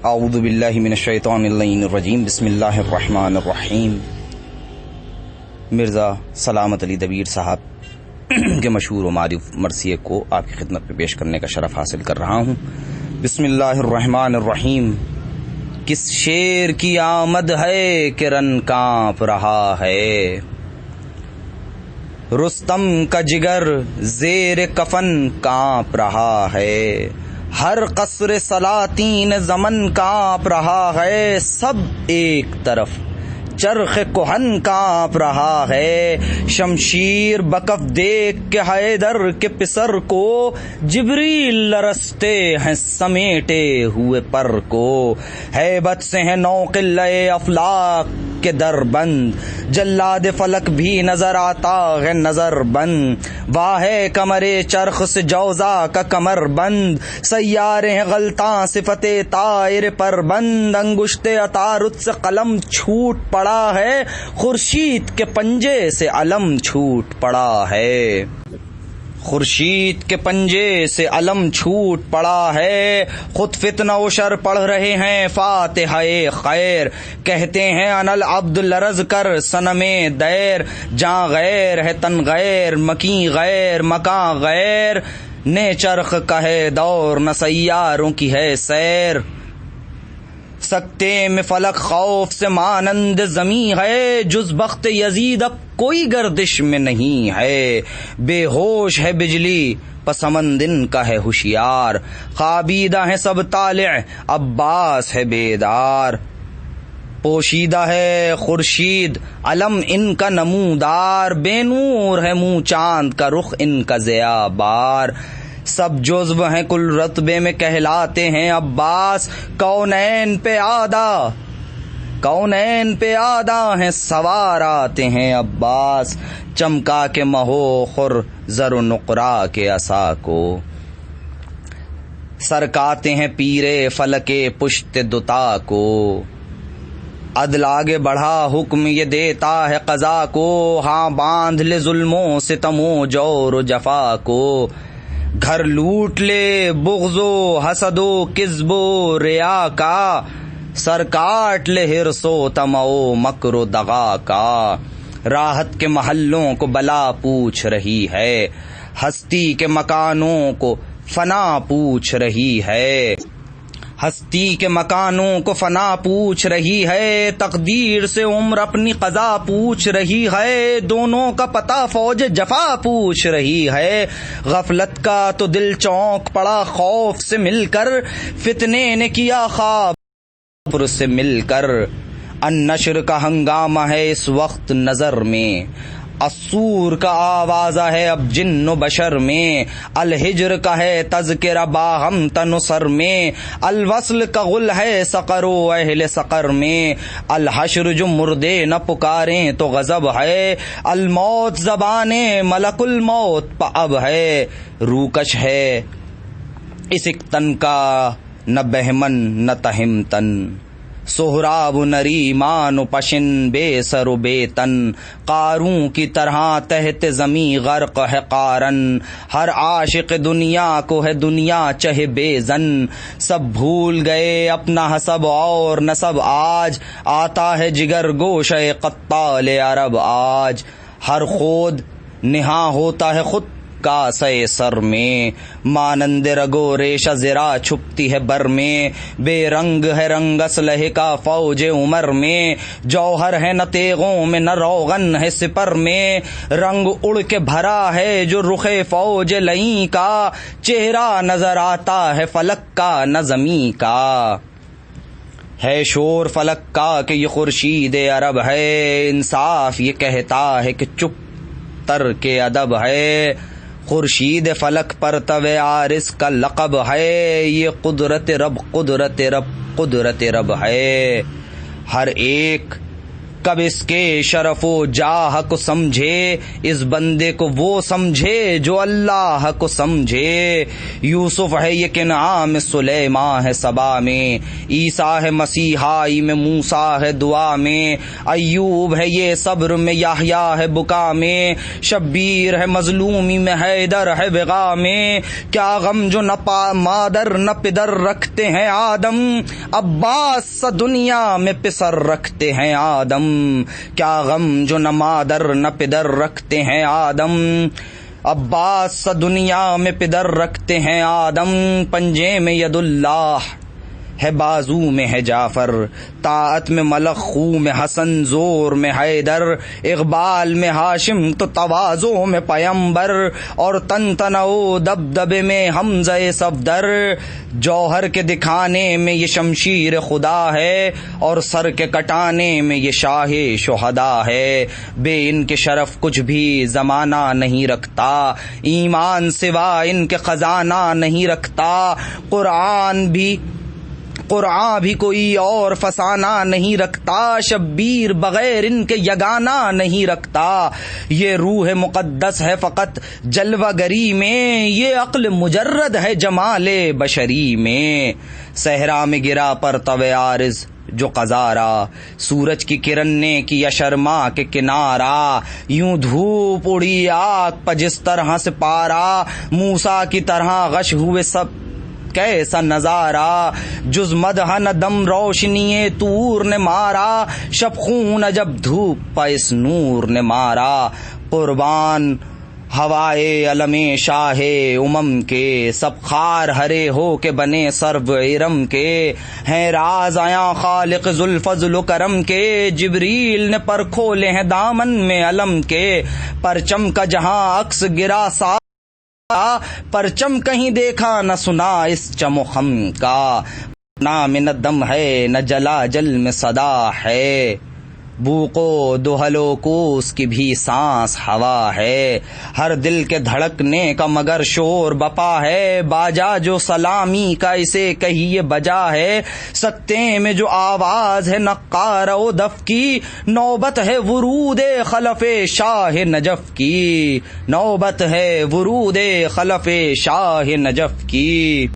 اعوذ باللہ من الشیطان اللعین الرجیم بسم اللہ الرحمن الرحیم۔ مرزا سلامت علی دبیر صاحب کے مشہور و معروف مرثیے کو آپ کی خدمت میں پیش کرنے کا شرف حاصل کر رہا ہوں۔ بسم اللہ الرحمن الرحیم۔ کس شیر کی آمد ہے کہ رن کانپ رہا ہے، رستم کا جگر زیر کفن کانپ رہا ہے، ہر قصر سلاطین زمن کانپ رہا ہے، سب ایک طرف چرخ کہن کانپ رہا ہے، شمشیر بکف دیکھ کے حیدر کے پسر کو، جبریل لرزتے ہیں سمیٹے ہوئے پر کو، ہیبت سے ہیں نو قلعے افلاک کے در بند، جلاد فلک بھی نظر آتا ہے نظر بند، واہ کمر چرخ سے جوزا کا کمر بند، سیارے ہیں غلطاں صفت طائر پر بند، انگشت عطارد سے قلم چھوٹ پڑا ہے، خورشید کے پنجے سے علم چھوٹ پڑا ہے، خورشید کے پنجے سے علم چھوٹ پڑا ہے، خود فتنہ و شر پڑھ رہے ہیں فاتحہ خیر، کہتے ہیں انا العبد لرز کر صنم دیر، جاں غیر ہے تن غیر، مکیں غیر مکاں غیر، نے چرخ کا ہے دور نہ سیاروں کی ہے سیر، سکتے میں فلک خوف سے مانند زمیں ہے، جز بخت یزید اب کوئی گردش میں نہیں ہے، بے ہوش ہے بجلی پسمندن کا ہے ہوشیار، خوابیدہ ہیں سب طالع عباس ہے بیدار، پوشیدہ ہے خورشید علم ان کا نمودار، بے نور ہے منہ چاند کا رخ ان کا ضیاء بار، سب جزو ہیں کل رتبے میں کہلاتے ہیں عباس، کونین پہ آدھا ہیں سوار آتے ہیں عباس، چمکا کے مہو خور زر و نقرا کے عصا کو، سرکاتے ہیں پیرے فلکے پشت دتا کو، عدل آگے بڑھا حکم یہ دیتا ہے قضا کو، ہاں باندھ لے ظلموں ستموں جور و جفا کو، گھر لوٹ لے بغض و حسد و کذب و ریا کا، سر کاٹ لے حرص و طمع و مکر و دغا کا، راحت کے محلوں کو بلا پوچھ رہی ہے، ہستی کے مکانوں کو فنا پوچھ رہی ہے، ہستی کے مکانوں کو فنا پوچھ رہی ہے، تقدیر سے عمر اپنی قضا پوچھ رہی ہے، دونوں کا پتہ فوج جفا پوچھ رہی ہے، غفلت کا تو دل چونک پڑا خوف سے مل کر، فتنے نے کیا خواب سے مل کر، النشر کا ہنگامہ ہے اس وقت نظر میں، الصور کا آوازہ ہے اب جن و بشر میں، الحجر کا ہے تذکرہ باہم تن و سر میں، الوصل کا غل ہے سقر و اہل سقر میں، الحشر جو مردے نہ پکاریں تو غضب ہے، الموت زبان ملک الموت پا اب ہے، روکش ہے اس ایک تن کا نہ بہمن نہ تہمتن، سہراب نریمان و پشن بے سر و بے تن، قارون کی طرح تحت زمیں غرق ہے قارن، ہر عاشق دنیا کو ہے دنیا چہ بے زن، سب بھول گئے اپنا حسب اور نسب، آج آتا ہے جگر گوشہ قتال عرب، آج ہر خود نہاں ہوتا ہے خود کاسے سر میں، مانند رگو ریشہ زرا چھپتی ہے بر میں، بے رنگ ہے رنگ اسلحے کا فوج عمر میں، جوہر ہے نہ تیغوں میں نہ روغن ہے سپر میں، رنگ اڑ کے بھرا ہے جو رخ فوج لئیں کا، چہرہ نظر آتا ہے فلک کا نہ زمیں کا، ہے شور فلک کا کہ یہ خورشید عرب ہے، انصاف یہ کہتا ہے کہ چپ تر کے ادب ہے، خورشید فلک پر طوع عارض کا لقب ہے، یہ قدرت رب قدرت رب قدرت رب ہے، ہر ایک کب اس کے شرف و جاہ کو سمجھے، اس بندے کو وہ سمجھے جو اللہ کو سمجھے۔ یوسف ہے یہ کنعان میں، سلیمان ہے سبا میں، عیسیٰ ہے مسیحائی میں، موسیٰ ہے دعا میں، ایوب ہے یہ صبر میں، یحییٰ ہے بکا میں، شبیر ہے مظلومی میں، حیدر ہے وغا میں۔ کیا غم جو نہ مادر نہ پدر رکھتے ہیں آدم، عباس سا دنیا میں پسر رکھتے ہیں آدم۔ کیا غم جو نہ مادر نہ پدر رکھتے ہیں آدم، عباس سا دنیا میں پدر رکھتے ہیں آدم۔ پنجے میں ید اللہ ہے، بازو میں ہے جعفر، طاعت میں ملک، خو میں حسن، زور میں حیدر، اقبال میں ہاشم تو تواضع میں پیمبر، اور تن تنو دبدبے میں حمزہ صفدر۔ جوہر کے دکھانے میں یہ شمشیر خدا ہے، اور سر کے کٹانے میں یہ شاہ شہدا ہے۔ بے ان کے شرف کچھ بھی زمانہ نہیں رکھتا، ایمان سوا ان کے خزانہ نہیں رکھتا۔ قرآن بھی کوئی اور فسانہ نہیں رکھتا، شبیر بغیر ان کے یگانہ نہیں رکھتا۔ یہ روح مقدس ہے فقط جلوہ گری میں، یہ عقل مجرد ہے جمال بشری میں۔ صحرا میں گرا پرتو عارض جو قذارا، سورج کی کرن نے کیا شرما کے کنارا۔ یوں دھوپ اڑی آگ پر جس طرح سے پارا، موسیٰ کی طرح غش ہوئے سب کیسا نظارہ۔ جز مدح نہ دم روشنی طور نے مارا، شب خون جب دھوپ پا اس نور نے مارا۔ قربان ہوائے علم شاہ امم کے، سب خار ہرے ہو کے بنے سرو ارم کے۔ ہیں راز آیا خالق ذوالفضل و کرم کے، جبریل نے پر کھولے ہیں دامن میں علم کے۔ پرچم کا جہاں عکس گرا سا، پرچم کہیں دیکھا نہ سنا اس چم و خم کا۔ نہ میں نہ دم ہے نہ جلا جل میں صدا ہے، بوقو دہلو کو اس کی بھی سانس ہوا ہے۔ ہر دل کے دھڑکنے کا مگر شور بپا ہے، باجا جو سلامی کا اسے کہیے بجا ہے۔ سکتے میں جو آواز ہے نقار و دف کی، نوبت ہے ورود خلف شاہ نجف کی، نوبت ہے ورود خلف شاہ نجف کی۔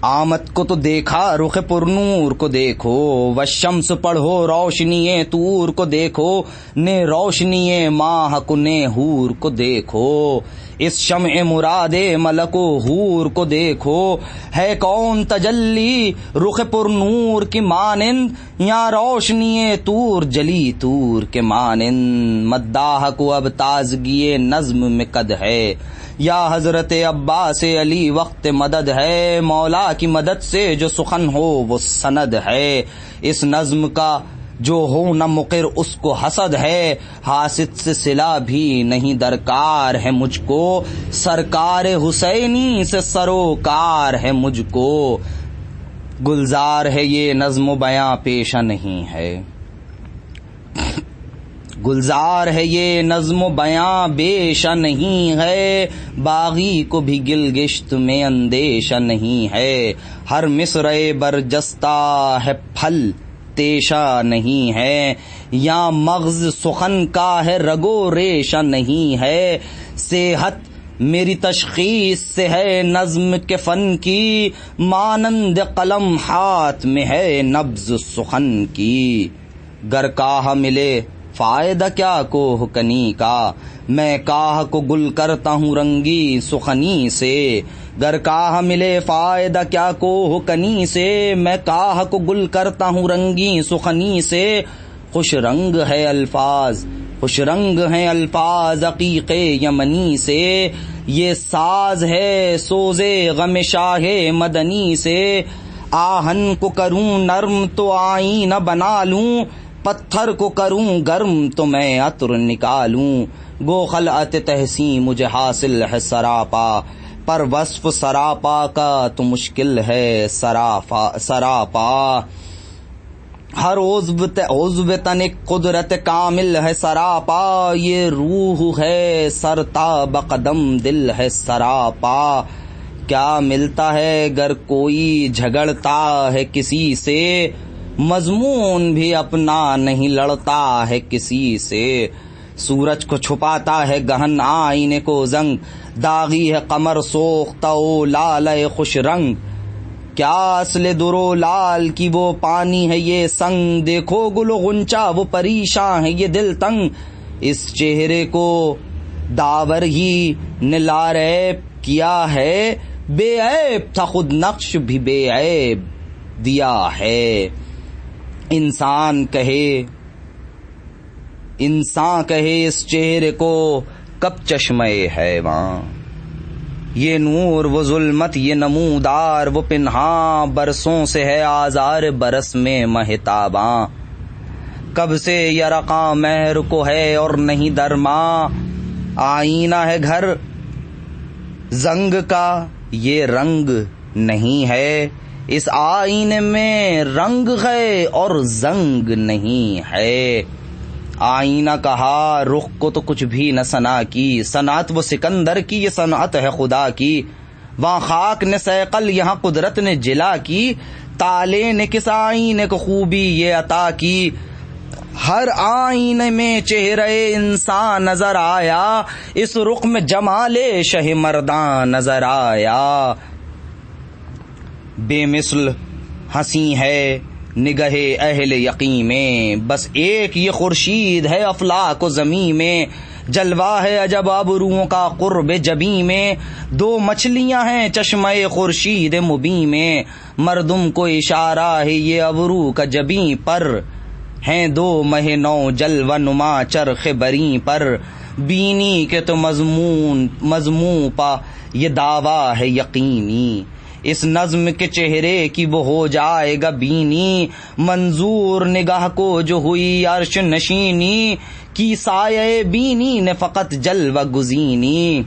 آمد کو تو دیکھا رخ پرنور کو دیکھو، والشمس پڑھو روشنی طور کو دیکھو، نے روشنی ماہ کو نے حور کو دیکھو، اس شمع مراد ملک و حور کو دیکھو۔ ہے کون تجلی رخ پرنور کی مانند، یا روشنی طور جلی طور کے مانند۔ مداح کو اب تازگی نظم میں قد ہے، یا حضرت عباس علی وقت مدد ہے۔ مولا کی مدد سے جو سخن ہو وہ سند ہے، اس نظم کا جو ہو نہ مقر اس کو حسد ہے۔ حاسد سے صلہ بھی نہیں درکار ہے مجھ کو، سرکار حسینی سے سروکار ہے مجھ کو۔ گلزار ہے یہ نظم و بیاں پیشہ نہیں ہے، گلزار ہے یہ نظم و بیاں بیشہ نہیں ہے، باغی کو بھی گلگشت میں اندیشہ نہیں ہے۔ ہر مصرعِ برجستہ ہے پھل تیشہ نہیں ہے، یا مغز سخن کا ہے رگ و ریشہ نہیں ہے۔ صحت میری تشخیص سے ہے نظم کے فن کی، مانند قلم ہاتھ میں ہے نبض سخن کی۔ گر کاہ ملے فائدہ کیا کوہ کنی کا، میں کاہ کو گل کرتا ہوں رنگی سخنی سے۔ گر کاہ ملے فائدہ کیا کوہ کنی سے، میں کاہ کو گل کرتا ہوں رنگی سخنی سے۔ خوش رنگ ہے الفاظ، خوش رنگ ہیں الفاظ عقیق یمنی سے، یہ ساز ہے سوز غم شاہ مدنی سے۔ آہن کو کروں نرم تو آئینہ بنا لوں، پتھر کو کروں گرم تو میں عطر نکالوں۔ گو خلعت تحسین مجھے حاصل ہے سراپا، پر وصف سراپا کا تو مشکل ہے سراپا۔ ہر عضو تن ایک قدرت کامل ہے سراپا، یہ روح ہے سرتاب قدم دل ہے سراپا۔ کیا ملتا ہے گر کوئی جھگڑتا ہے کسی سے، مضمون بھی اپنا نہیں لڑتا ہے کسی سے، سورج کو چھپاتا ہے گہن آئینے کو زنگ، داغی ہے قمر سوختہ او لال خوش رنگ، کیا اصل درو لال کی وہ پانی ہے یہ سنگ، دیکھو گل و غنچہ وہ پریشاں ہے یہ دل تنگ، اس چہرے کو داور ہی نے لاریب کیا ہے، بے عیب تھا خود نقش بھی بے عیب دیا ہے، انسان کہے اس چہرے کو کب چشمے حیواں، یہ نور وہ ظلمت یہ نمودار وہ پنہاں، برسوں سے ہے آزار برس میں مہتاباں، کب سے یرقاں مہر کو ہے اور نہیں درماں، آئینہ ہے گھر زنگ کا یہ رنگ نہیں ہے، اس آئینے میں رنگ ہے اور زنگ نہیں ہے، آئینہ کہا رخ کو تو کچھ بھی نہ ثنا کی، صنعت وہ سکندر کی یہ صنعت ہے خدا کی، وہاں خاک نے صیقل یہاں قدرت نے جلا کی، تالے نے کس آئینے کو خوبی یہ عطا کی، ہر آئینے میں چہرہ انسان نظر آیا، اس رخ میں جمال شہ مرداں نظر آیا، بے مثل ہنسی ہے نگہ اہل یقین میں، بس ایک یہ خورشید ہے افلاک و زمین میں، جلوہ ہے عجب ابروؤں کا قرب جبیں میں، دو مچھلیاں ہیں چشمہ خورشید مبیں میں، مردم کو اشارہ ہے یہ ابرو کا جبیں پر، ہیں دو مہ نو جلوہ نما چرخ بریں پر، بینی کے تو مضمون پا یہ دعویٰ ہے یقینی، اس نظم کے چہرے کی وہ ہو جائے گا بینی، منظور نگاہ کو جو ہوئی عرش نشینی، کی سایہ بینی نے فقط جلوہ گزینی،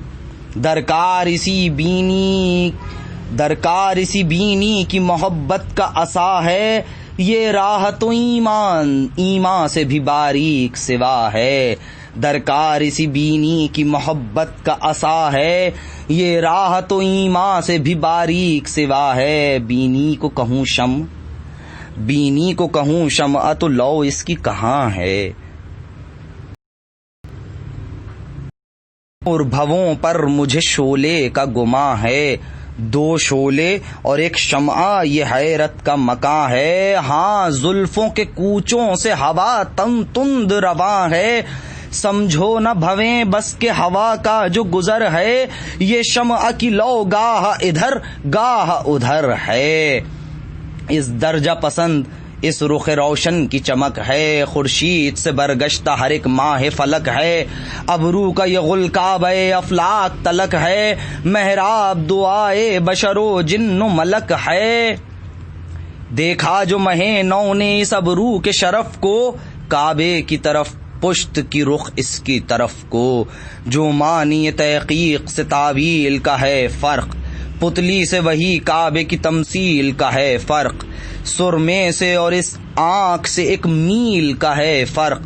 درکار اسی بینی کی محبت کا عصا ہے، یہ راہ تو ایمان سے بھی باریک سوا ہے، درکار اسی بینی کی محبت کا عصا ہے، یہ راہ تو ایمان سے بھی باریک سوا ہے، بینی کو کہوں شمع تو لو اس کی کہاں ہے، اور بھووں پر مجھے شعلے کا گماں ہے، دو شعلے اور ایک شمع یہ حیرت کا مکاں ہے، ہاں زلفوں کے کوچوں سے ہوا تند رواں ہے، سمجھو نہ بھویں بس کے ہوا کا جو گزر ہے، یہ شمع کی لو گاہ ادھر گاہ ادھر ہے، اس درجہ پسند اس رخ روشن کی چمک ہے، خورشید سے برگشتہ ہر ایک ماہ فلک ہے، ابرو کا یہ غلقاب افلاک تلک ہے، محراب دعائے بشر و جن و ملک ہے، دیکھا جو مہ نو نے اس ابرو کے شرف کو، کعبے کی طرف پشت کی رخ اس کی طرف کو، جو معنی تحقیق سے تعویل کا ہے فرق، پتلی سے وہی کعبے کی تمثیل کا ہے فرق، سرمے سے اور اس آنکھ سے ایک میل کا ہے فرق،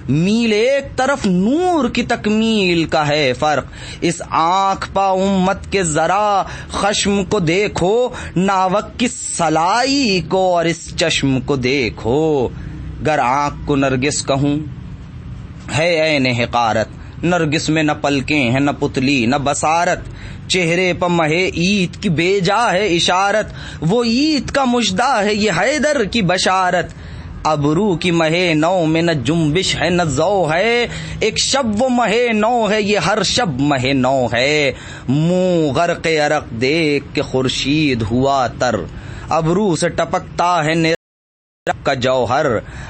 میل ایک طرف نور کی تکمیل کا ہے فرق، اس آنکھ پا امت کے ذرا خشم کو دیکھو، ناوک کی سلائی کو اور اس چشم کو دیکھو، گر آنکھ کو نرگس کہوں ہے عین حقارت، نرگس میں نہ پلکیں ہیں نہ پتلی نہ بصارت، چہرے پہ مہ عید کی بے جا ہے اشارت، وہ عید کا مژدہ ہے یہ حیدر کی بشارت، ابرو کی مہ نو میں نہ جنبش ہے نہ ذو ہے، ایک شب وہ مہ نو ہے یہ ہر شب مہ نو ہے، منہ غرق عرق دیکھ کے خورشید ہوا تر، ابرو سے ٹپکتا ہے کا جوہر،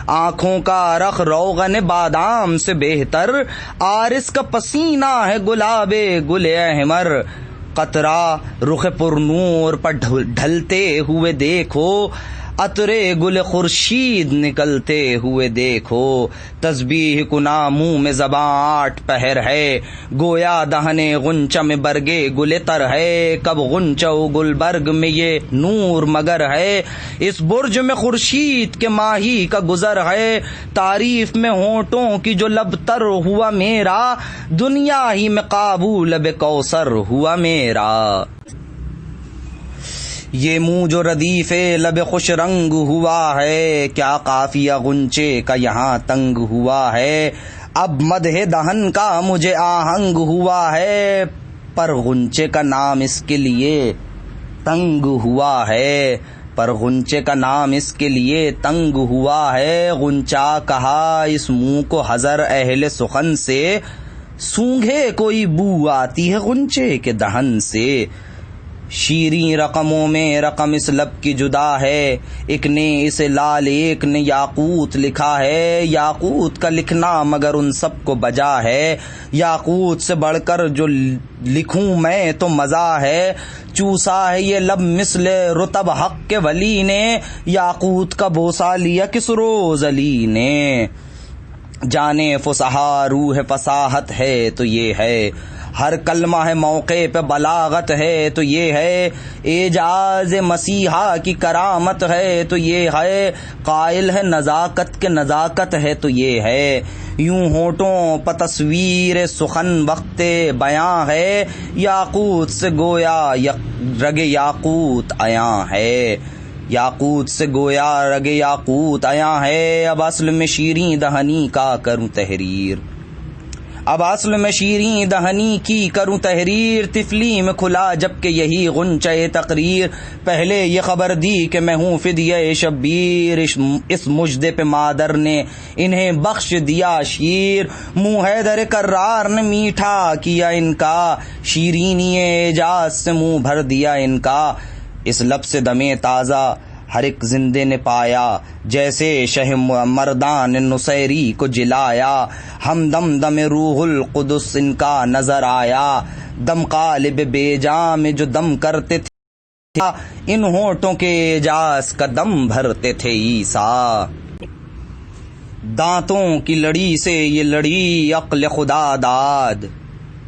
آنکھوں کا رخ روغن بادام سے بہتر، آرس کا پسینہ ہے گلاب گل احمر، قطرہ رخ پر نور پر ڈھلتے ہوئے دیکھو، عطر گل خورشید نکلتے ہوئے دیکھو، تسبیح کنا منہ میں زباں 8 پہر ہے، گویا دہنے غنچہ میں برگے گل تر ہے، کب غنچہ و گلبرگ میں یہ نور مگر ہے، اس برج میں خورشید کے ماہی کا گزر ہے، تعریف میں ہونٹوں کی جو لب تر ہوا میرا، دنیا ہی میں قابو لب کوثر ہوا میرا، یہ منہ جو ردیف لب خوش رنگ ہوا ہے، کیا قافیہ غنچے کا یہاں تنگ ہوا ہے، اب مدح دہن کا مجھے آہنگ ہوا ہے، پر غنچے کا نام اس کے لیے تنگ ہوا ہے، پر غنچے کا نام اس کے لیے تنگ ہوا ہے، غنچہ کہا اس منہ کو حذر اہل سخن سے، سونگھے کوئی بو آتی ہے غنچے کے دہن سے، شیریں رقموں میں رقم اس لب کی جدا ہے، ایک نے اسے لال ایک نے یاقوت لکھا ہے، یاقوت کا لکھنا مگر ان سب کو بجا ہے، یاقوت سے بڑھ کر جو لکھوں میں تو مزہ ہے، چوسا ہے یہ لب مثل رطب حق کے ولی نے، یاقوت کا بوسہ لیا کس روز علی نے، جانے فصحا روح فصاحت ہے تو یہ ہے، ہر کلمہ ہے موقع پہ بلاغت ہے تو یہ ہے، اعجاز مسیحا کی کرامت ہے تو یہ ہے، قائل ہے نزاکت کے نزاکت ہے تو یہ ہے، یوں ہونٹوں پہ تصویر سخن وقت بیاں ہے، یاقوت سے گویا رگ یاقوت عیاں ہے، یاقوت سے گویا رگ یاقوت عیاں ہے، اب اصل میں شیریں دہنی کا کروں تحریر، اب اصل میں شیریں دہنی کی کروں تحریر، طفلی میں کھلا جبکہ یہی غنچہ تقریر، پہلے یہ خبر دی کہ میں ہوں فدیہ شبیر، اس مجدے پہ مادر نے انہیں بخش دیا شیر، منہ حیدر کرار نے میٹھا کیا ان کا، شیرینی اعجاز سے منہ بھر دیا ان کا، اس لب سے دمے تازہ ہر ایک زندے نے پایا، جیسے شہ مردان نصیری کو جلایا، ہم دم دم روح القدس ان کا نظر آیا، دم قالب بے جاں میں جو دم کرتے تھے، ان ہونٹوں کے اعجاز کا دم بھرتے تھے عیسیٰ، دانتوں کی لڑی سے یہ لڑی عقل خدا داد،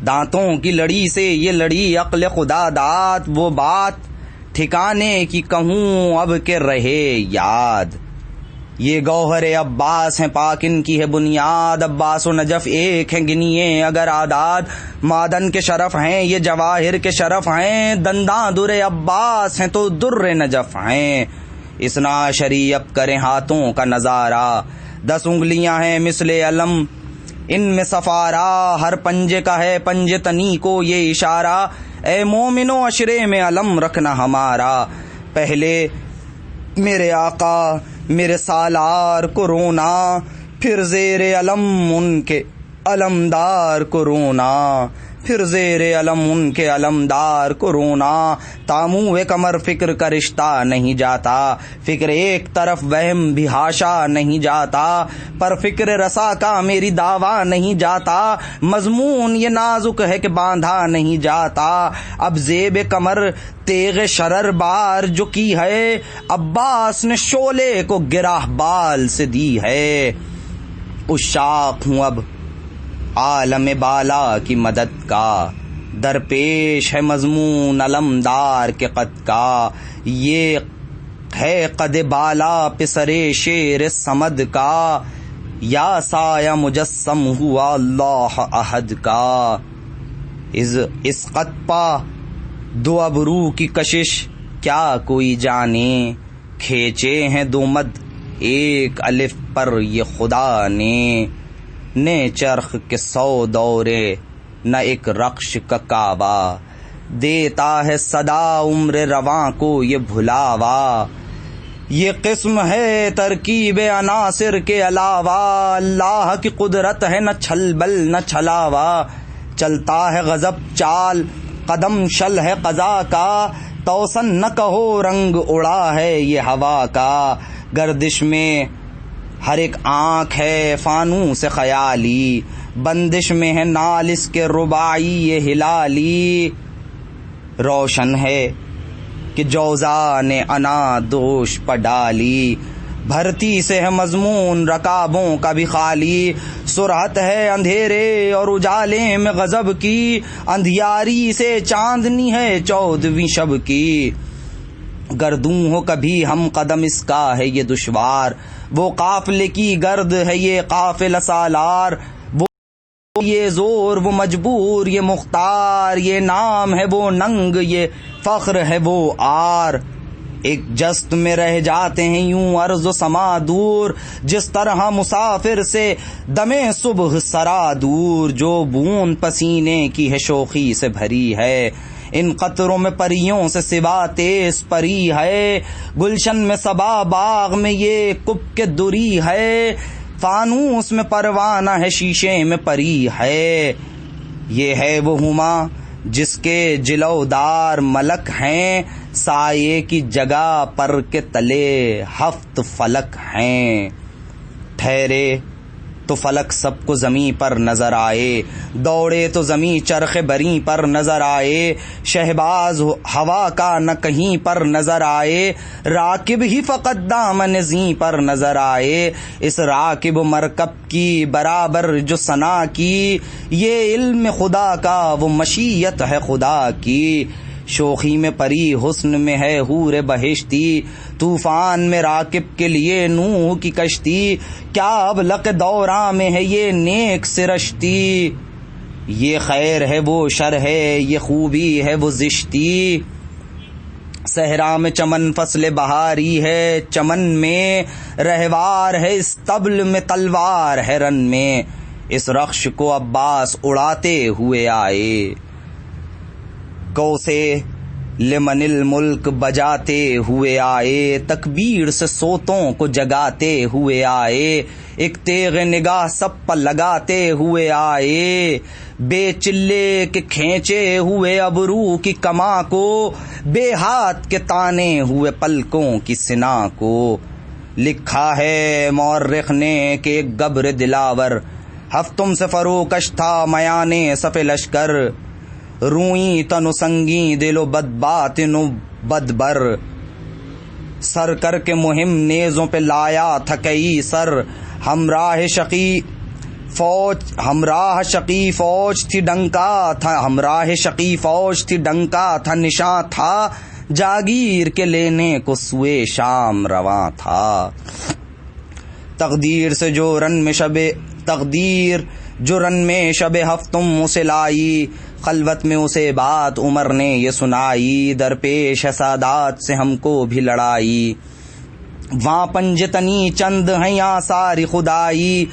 دانتوں کی لڑی سے یہ لڑی عقل خدا داد، وہ بات ٹھکانے کی کہوں اب کے رہے یاد، یہ گوہر عباس ہیں پاک ان کی ہے بنیاد، عباس و نجف ایک ہیں گنیے اگر اعداد، معدن کے شرف ہیں یہ جواہر کے شرف ہیں، دنداں در عباس ہیں تو در نجف ہیں، اسنا شریعت کریں ہاتھوں کا نظارہ، 10 انگلیاں ہیں مثل علم ان میں سفارہ، ہر پنجے کا ہے پنجے تنی کو یہ اشارہ، اے مومنو عشرے میں علم رکھنا ہمارا، پہلے میرے آقا میرے سالار کو رونا، پھر زیر علم ان کے علمدار کو رونا، پھر زیر علم ان کے علمدار کو رونا، تامو کمر فکر کا رشتہ نہیں جاتا، فکر ایک طرف وہم بھی ہاشا نہیں جاتا، پر فکر رسا کا میری دعویٰ نہیں جاتا، مضمون یہ نازک ہے کہ باندھا نہیں جاتا، اب زیب کمر تیغ شرر بار جو کی ہے، عباس نے شعلے کو گراہ بال سے دی ہے، عشاق ہوں اب عالم بالا کی مدد کا، درپیش ہے مضمون علمدار کے قد کا، یہ ہے قد بالا پسر شیر سمد کا، یا سایہ مجسم ہوا اللہ احد کا، اس قد پا دو ابرو کی کشش کیا کوئی جانے، کھینچے ہیں دو مد ایک الف پر یہ خدا نے چرخ کے 100 دورے نہ ایک رقش کا کعبہ، دیتا ہے صدا عمر رواں کو یہ بھلاوا، یہ قسم ہے ترکیب عناصر کے علاوہ، اللہ کی قدرت ہے نہ چھل بل نہ چھلاوا، چلتا ہے غضب چال قدم شل ہے قضا کا، توسن نہ کہو رنگ اڑا ہے یہ ہوا کا، گردش میں ہر ایک آنکھ ہے فانوس خیالی، بندش میں ہے نال اس کے رباعی یہ ہلالی، روشن ہے کہ جوزا نے انا دوش پہ ڈالی، بھرتی سے ہے مضمون رکابوں کا بھی خالی، سرحت ہے اندھیرے اور اجالے میں غضب کی، اندھیاری سے چاندنی ہے 14ویں شب کی، گردوں ہو کبھی ہم قدم اس کا ہے یہ دشوار، وہ قافلے کی گرد ہے یہ قافلہ سالار، وہ یہ زور وہ مجبور یہ مختار، یہ نام ہے وہ ننگ یہ فخر ہے وہ آر، ایک جست میں رہ جاتے ہیں یوں ارض و سما دور، جس طرح مسافر سے دمے صبح سرا دور، جو بوند پسینے کی ہے شوخی سے بھری ہے، ان قطروں میں پریوں سے سوا تیز پری ہے، گلشن میں صبا باغ میں یہ کب کے دری ہے، فانوس میں پروانہ ہے شیشے میں پری ہے، یہ ہے وہ ہما جس کے جلودار ملک ہیں، سائے کی جگہ پر کے تلے ہفت فلک ہیں، ٹھہرے تو فلک سب کو زمیں پر نظر آئے، دوڑے تو زمیں چرخ بری پر نظر آئے، شہباز ہوا کا نہ کہیں پر نظر آئے، راکب ہی فقط دامن زیں پر نظر آئے، اس راکب مرکب کی برابر جو ثنا کی، یہ علم خدا کا وہ مشیت ہے خدا کی، شوخی میں پری حسن میں ہے حور بہشتی، طوفان میں راکب کے لیے نوح کی کشتی، کیا ابلق دوراں میں ہے یہ نیک سرشتی، یہ خیر ہے وہ شر ہے یہ خوبی ہے وہ زشتی، صحرا میں چمن فصل بہاری ہے چمن میں، رہوار ہے استبل میں تلوار ہے رن میں، اس رخش کو عباس اڑاتے ہوئے آئے، کو سے لمن الملک بجاتے ہوئے آئے، تکبیر سے سوتوں کو جگاتے ہوئے آئے، ایک تیغ نگاہ سب پر لگاتے ہوئے آئے، بے چلے کے کھینچے ہوئے ابرو کی کما کو، بے ہاتھ کے تانے ہوئے پلکوں کی سنا کو، لکھا ہے مورخ نے کہ ایک گبر دلاور ہفتم سے فروکش تھا میانے صف لشکر، روئی تن سنگی دل و بد باطن و بدبر، سر کر کے مہم نیزوں پہ لایا تھا کئی سر، ہمراہ شقی فوج تھی ڈنکا تھا نشاں تھا، جاگیر کے لینے کو سوئے شام رواں تھا، تقدیر جو رن میں شب ہفتم اسے لائی، خلوت میں اسے بات عمر نے یہ سنائی، درپیش ہے سادات سے ہم کو بھی لڑائی، وہاں پنجتنی چند ہیں یا ساری خدائی،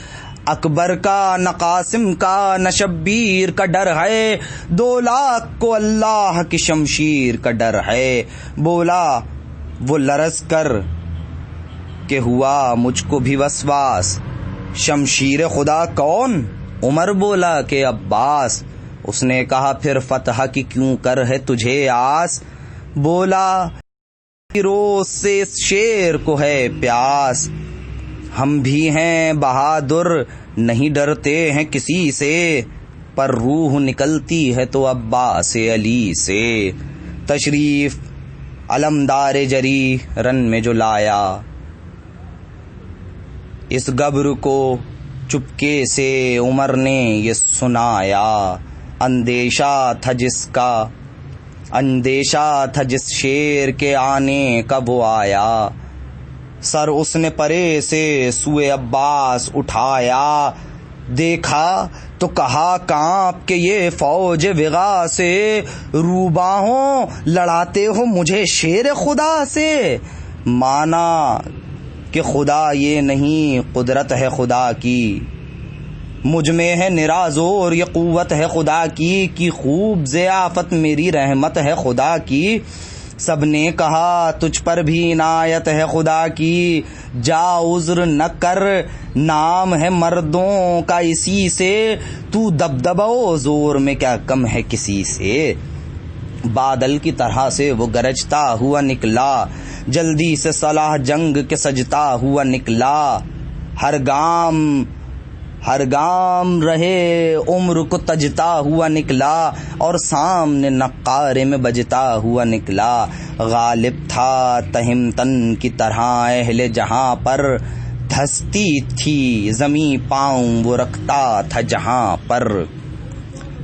اکبر کا نہ قاسم کا نہ شبیر کا ڈر ہے، 2 لاکھ کو اللہ کی شمشیر کا ڈر ہے، بولا وہ لرز کر کہ ہوا مجھ کو بھی وسواس، شمشیر خدا کون؟ عمر بولا کہ عباس، اس نے کہا پھر فتح کی کیوں کر ہے تجھے آس، بولا روز سے اس شیر کو ہے پیاس، ہم بھی ہیں بہادر نہیں ڈرتے ہیں کسی سے، پر روح نکلتی ہے تو عباس علی سے، تشریف علمدار جری رن میں جو لایا، اس گبر کو چپکے سے عمر نے یہ سنایا، اندیشہ تھا جس شیر کے آنے کا وہ آیا، سر اس نے پرے سے سوئے عباس اٹھایا، دیکھا تو کہا کانپ کے یہ فوج وغا سے، روباہوں لڑاتے ہو مجھے شیر خدا سے، مانا کہ خدا یہ نہیں قدرت ہے خدا کی، مجھ میں ہے نرازور یہ قوت ہے خدا کی خوب ضیافت میری رحمت ہے خدا کی، سب نے کہا تجھ پر بھی عنایت ہے خدا کی، جا عذر نہ کر نام ہے مردوں کا اسی سے، تو دبدبہ و زور میں کیا کم ہے کسی سے، بادل کی طرح سے وہ گرجتا ہوا نکلا، جلدی سے صلاح جنگ کے سجتا ہوا نکلا، ہر گام رہے عمر کو تجتا ہوا نکلا، اور سامنے نقارے میں بجتا ہوا نکلا، غالب تھا تہمتن کی طرح اہل جہاں پر، دھستی تھی زمیں پاؤں وہ رکھتا تھا جہاں پر،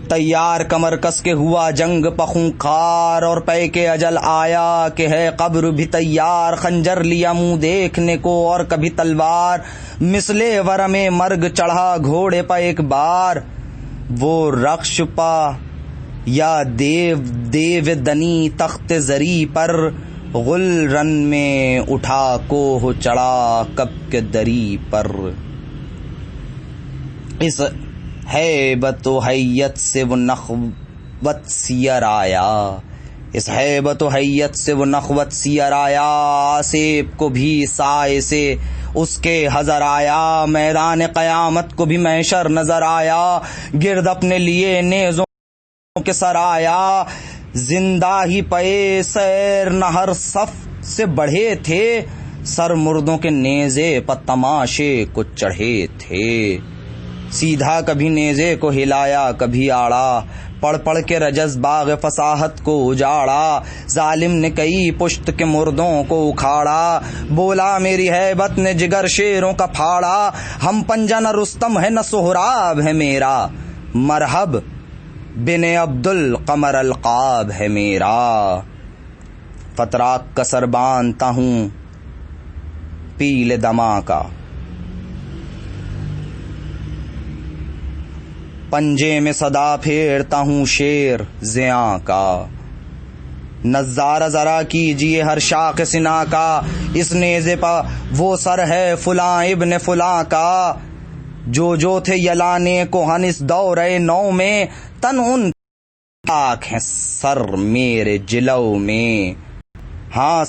تیار کمر کس کے ہوا جنگ پخونخوار، اور پے کے اجل آیا کہ ہے قبر بھی تیار، خنجر لیا منہ دیکھنے کو اور کبھی تلوار، مثلے ورم مرگ چڑھا گھوڑے پہ ایک بار، وہ رخش پا یا دیو دنی تخت زری پر، غلرن میں اٹھا کوہ چڑھا کب کے دری پر، اس ہیبت و حیت سے وہ نخوت سیر آیا، اس ہیبت و حیت سے وہ نخوت سیر آیا، آسیب کو بھی سائے سے اس کے حضر آیا، میدان قیامت کو بھی محشر نظر آیا، گرد اپنے لیے نیزوں کے سر آیا، زندہ ہی پے سیر نہ ہر صف سے بڑھے تھے، سر مردوں کے نیزے پر تماشے کو چڑھے تھے، سیدھا کبھی نیزے کو ہلایا کبھی آڑا، پڑھ پڑھ کے رجز باغ فصاحت کو اجاڑا، ظالم نے کئی پشت کے مردوں کو اکھاڑا، بولا میری ہیبت نے جگر شیروں کا پھاڑا، ہم پنجہ نہ رستم ہے نہ سہراب ہے میرا، مرحب بن عبد القمر القاب ہے میرا، فتراک کا سر باندھتا ہوں پیل دما کا، پنجے میں صدا پھیرتا ہوں شیر زیاں کا، نظارہ ذرا کیجئے ہر شاخ سنا کا، اس نیزے پا وہ سر ہے فلاں ابن فلاں کا، جو تھے یلانے کوہن اس دورے نو میں، تن ان پاک ہیں سر میرے جلو میں، ہاں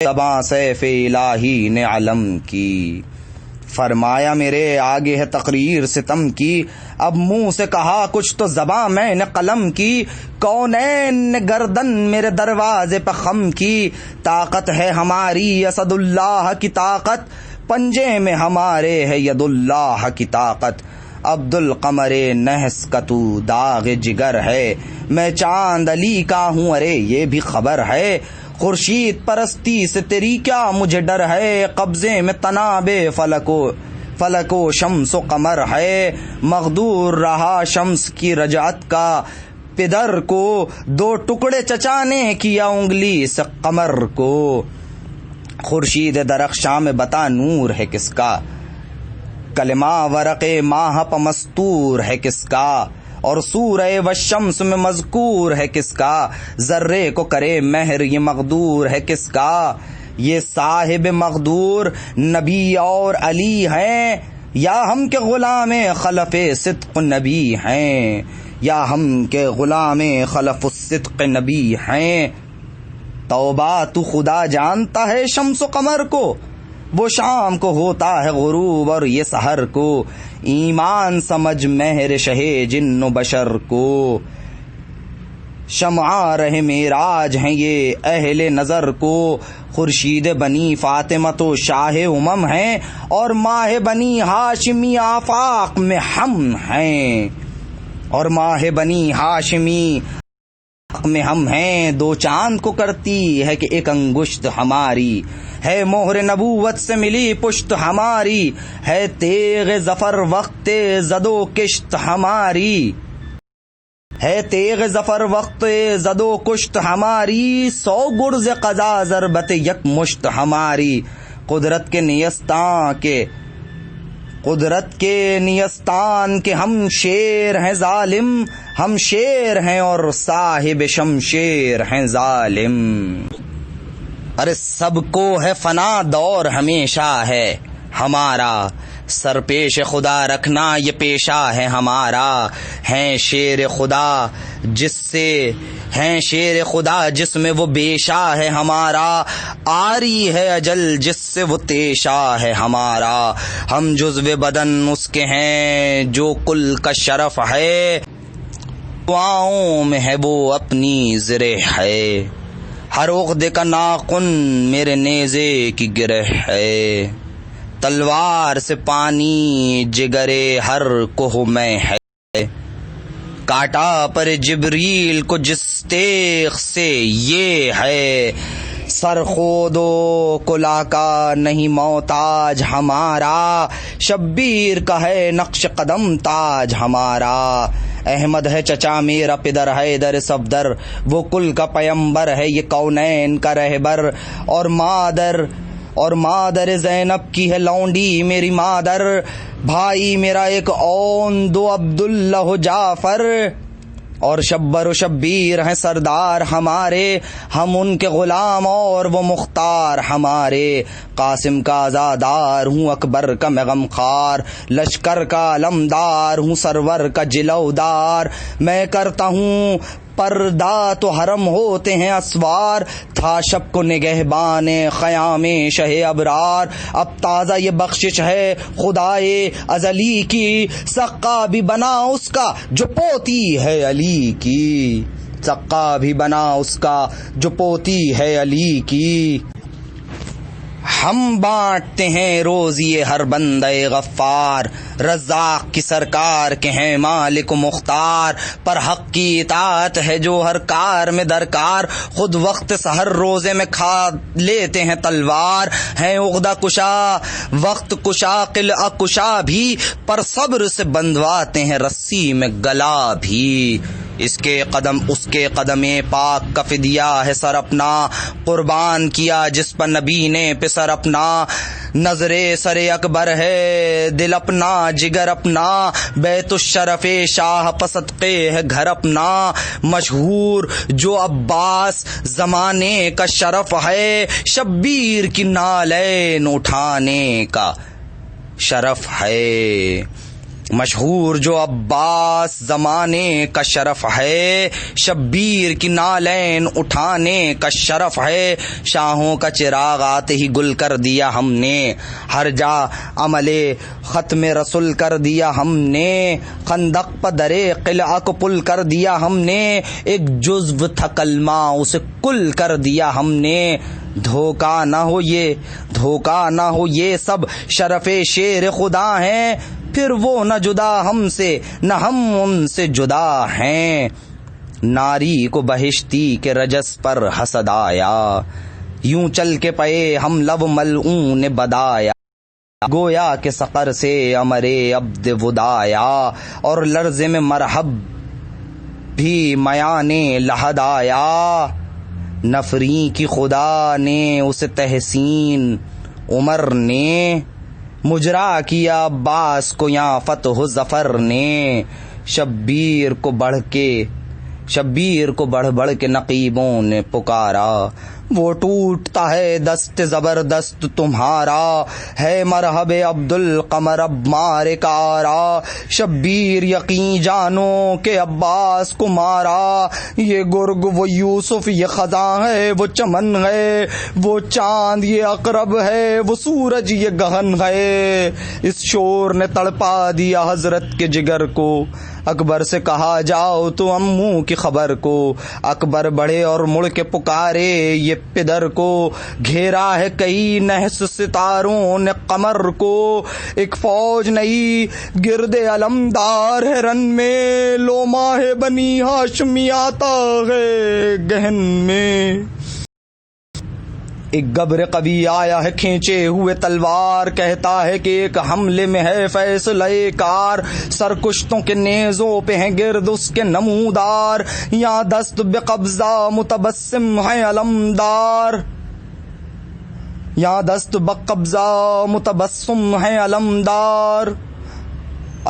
زباں سیف الہی نے علم کی، فرمایا میرے آگے ہے تقریر ستم کی، اب منہ سے کہا کچھ تو زباں میں نے قلم کی، کونین نے گردن میرے دروازے پہ خم کی، طاقت ہے ہماری اسد اللہ کی طاقت، پنجے میں ہمارے ہے ید اللہ کی طاقت، عبد القمر نحس کا تو داغ جگر ہے، میں چاند علی کا ہوں ارے یہ بھی خبر ہے، خورشید پرستی سے تیری کیا مجھے ڈر ہے، قبضے میں تناب فلک و شمس و قمر ہے، مغدور رہا شمس کی رجعت کا، پدر کو دو ٹکڑے چچانے کیا انگلی سے قمر کو، خورشید درخشاں میں بتا نور ہے کس کا، کلمہ ورق ماہ پہ مستور ہے کس کا، اور سورہ والشمس میں مذکور ہے کس کا، ذرے کو کرے مہر یہ مقدور ہے کس کا، یہ صاحب مقدور نبی اور علی ہیں، یا ہم کے غلام خلف صدق نبی ہیں، یا ہم کے غلام خلف الصدق نبی ہیں، توبہ تو خدا جانتا ہے شمس و قمر کو، وہ شام کو ہوتا ہے غروب اور یہ سحر کو، ایمان سمجھ مہر شہ جن و بشر کو، شمع رہ معراج ہیں یہ اہل نظر کو، خورشید بنی فاطمہ تو شاہ امم ہیں، اور ماہ بنی ہاشمی آفاق میں ہم ہیں، اور ماہ بنی ہاشمی میں ہم ہیں، دو چاند کو کرتی ہے کہ ایک انگشت ہماری، ہے مہر نبوت سے ملی پشت ہماری، ہے تیغ ظفر وقت زد و کشت ہماری، ہے تیغ ظفر وقت زد و کشت ہماری، 100 گرز قضا ضربت یک مشت ہماری، قدرت کے نیستان کے ہم شیر ہیں ظالم، ہم شیر ہیں اور صاحب شمشیر ہیں ظالم، ارے سب کو ہے فنا دور ہمیشہ ہے ہمارا، سر پیش خدا رکھنا یہ پیشہ ہے ہمارا، ہیں شیر خدا جس میں وہ بیشا ہے ہمارا، آری ہے اجل جس سے وہ تیشا ہے ہمارا، ہم جزو بدن اس کے ہیں جو کل کا شرف ہے، دعاؤں میں ہے وہ اپنی زرہ ہے، ہر عقدے کا ناخن میرے نیزے کی گرہ ہے، تلوار سے پانی جگرے ہر کوہ میں ہے، کاٹا پر جبریل کو جس تیغ سے یہ ہے، سر خود و کلا کا نہیں محتاج ہمارا، شبیر کا ہے نقش قدم تاج ہمارا، احمد ہے چچا میرا پدر ہے در صفدر، وہ کل کا پیمبر ہے یہ کونین کا رہبر، اور مادر زینب کی ہے لونڈی میری مادر، بھائی میرا ایک اون دو عبداللہ جعفر، اور شبر و شبیر ہیں سردار ہمارے، ہم ان کے غلام اور وہ مختار ہمارے۔ قاسم کا عزادار ہوں، اکبر کا میں غمخوار، لشکر کا علمدار ہوں، سرور کا جلودار۔ میں کرتا ہوں پردہ تو حرم ہوتے ہیں اسوار، تھا شب کو نگہبان خیام شہ ابرار۔ اب تازہ یہ بخشش ہے خدائے ازلی کی، سقا بھی بنا اس کا جو پوتی ہے علی کی، سقا بھی بنا اس کا جو پوتی ہے علی کی۔ ہم بانٹتے ہیں روزی ہر بندے غفار، رزاق کی سرکار کے ہیں مالک و مختار۔ پر حق کی اطاعت ہے جو ہر کار میں درکار، خود وقت سحر روزے میں کھا لیتے ہیں تلوار۔ ہیں عقدہ کشا وقت کشا قلعہ کشا بھی، پر صبر سے بندھواتے ہیں رسی میں گلا بھی۔ اس کے قدم پاک کا فدیہ ہے سر اپنا، قربان کیا جس پر نبی نے پسر اپنا۔ نظر سر اکبر ہے دل اپنا جگر اپنا، بیت الشرف شاہ پصدقے ہے گھر اپنا۔ مشہور جو عباس زمانے کا شرف ہے، شبیر کی نالین اٹھانے کا شرف ہے۔ مشہور جو عباس زمانے کا شرف ہے، شبیر کی نالین اٹھانے کا شرف ہے۔ شاہوں کا چراغ آتے ہی گل کر دیا ہم نے، ہر جا عمل ختم رسول کر دیا ہم نے۔ خندق پر درے قلعہ کو پل کر دیا ہم نے، ایک جزو تھا کلمہ اسے کل کر دیا ہم نے۔ دھوکہ نہ ہو یہ سب شرف شیر خدا ہیں، پھر وہ نہ جدا ہم سے نہ ہم ان سے جدا ہیں۔ ناری کو بہشتی کے رجس پر حسد آیا، یوں چل کے پئے ہم لب ملعون بدایا۔ گویا کہ سقر سے امرے عبد ودایا، اور لرزے میں مرحب بھی میانے لحد آیا۔ نفری کی خدا نے اسے تحسین عمر نے، مجرا کیا عباس کو یا فتح ظفر نے۔ شبیر کو بڑھ کے نقیبوں نے پکارا، وہ ٹوٹتا ہے دست زبردست تمہارا، ہے مرحب عبد القمر اب مار کارا۔ شبیر یقین جانو کہ عباس کو مارا، یہ گرگ وہ یوسف یہ خزاں ہے وہ چمن ہے، وہ چاند یہ اقرب ہے وہ سورج یہ گہن ہے۔ اس شور نے تڑپا دیا حضرت کے جگر کو، اکبر سے کہا جاؤ تو امو کی خبر کو۔ اکبر بڑھے اور مڑ کے پکارے یہ پدر کو، گھیرا ہے کئی نحس ستاروں نے قمر کو۔ ایک فوج نئی گرد علمدار ہے رن میں، لو ماہ بنی ہاشمی آتا ہے گہن میں۔ ایک گبر قوی آیا ہے کھینچے ہوئے تلوار، کہتا ہے کہ ایک حملے میں ہے فیصلہ کار۔ سرکشتوں کے نیزوں پہ ہیں گرد اس کے نمودار، یہاں دست بے قبضہ متبسم ہے علمدار، یہاں دست بقبضہ متبسم ہے علمدار۔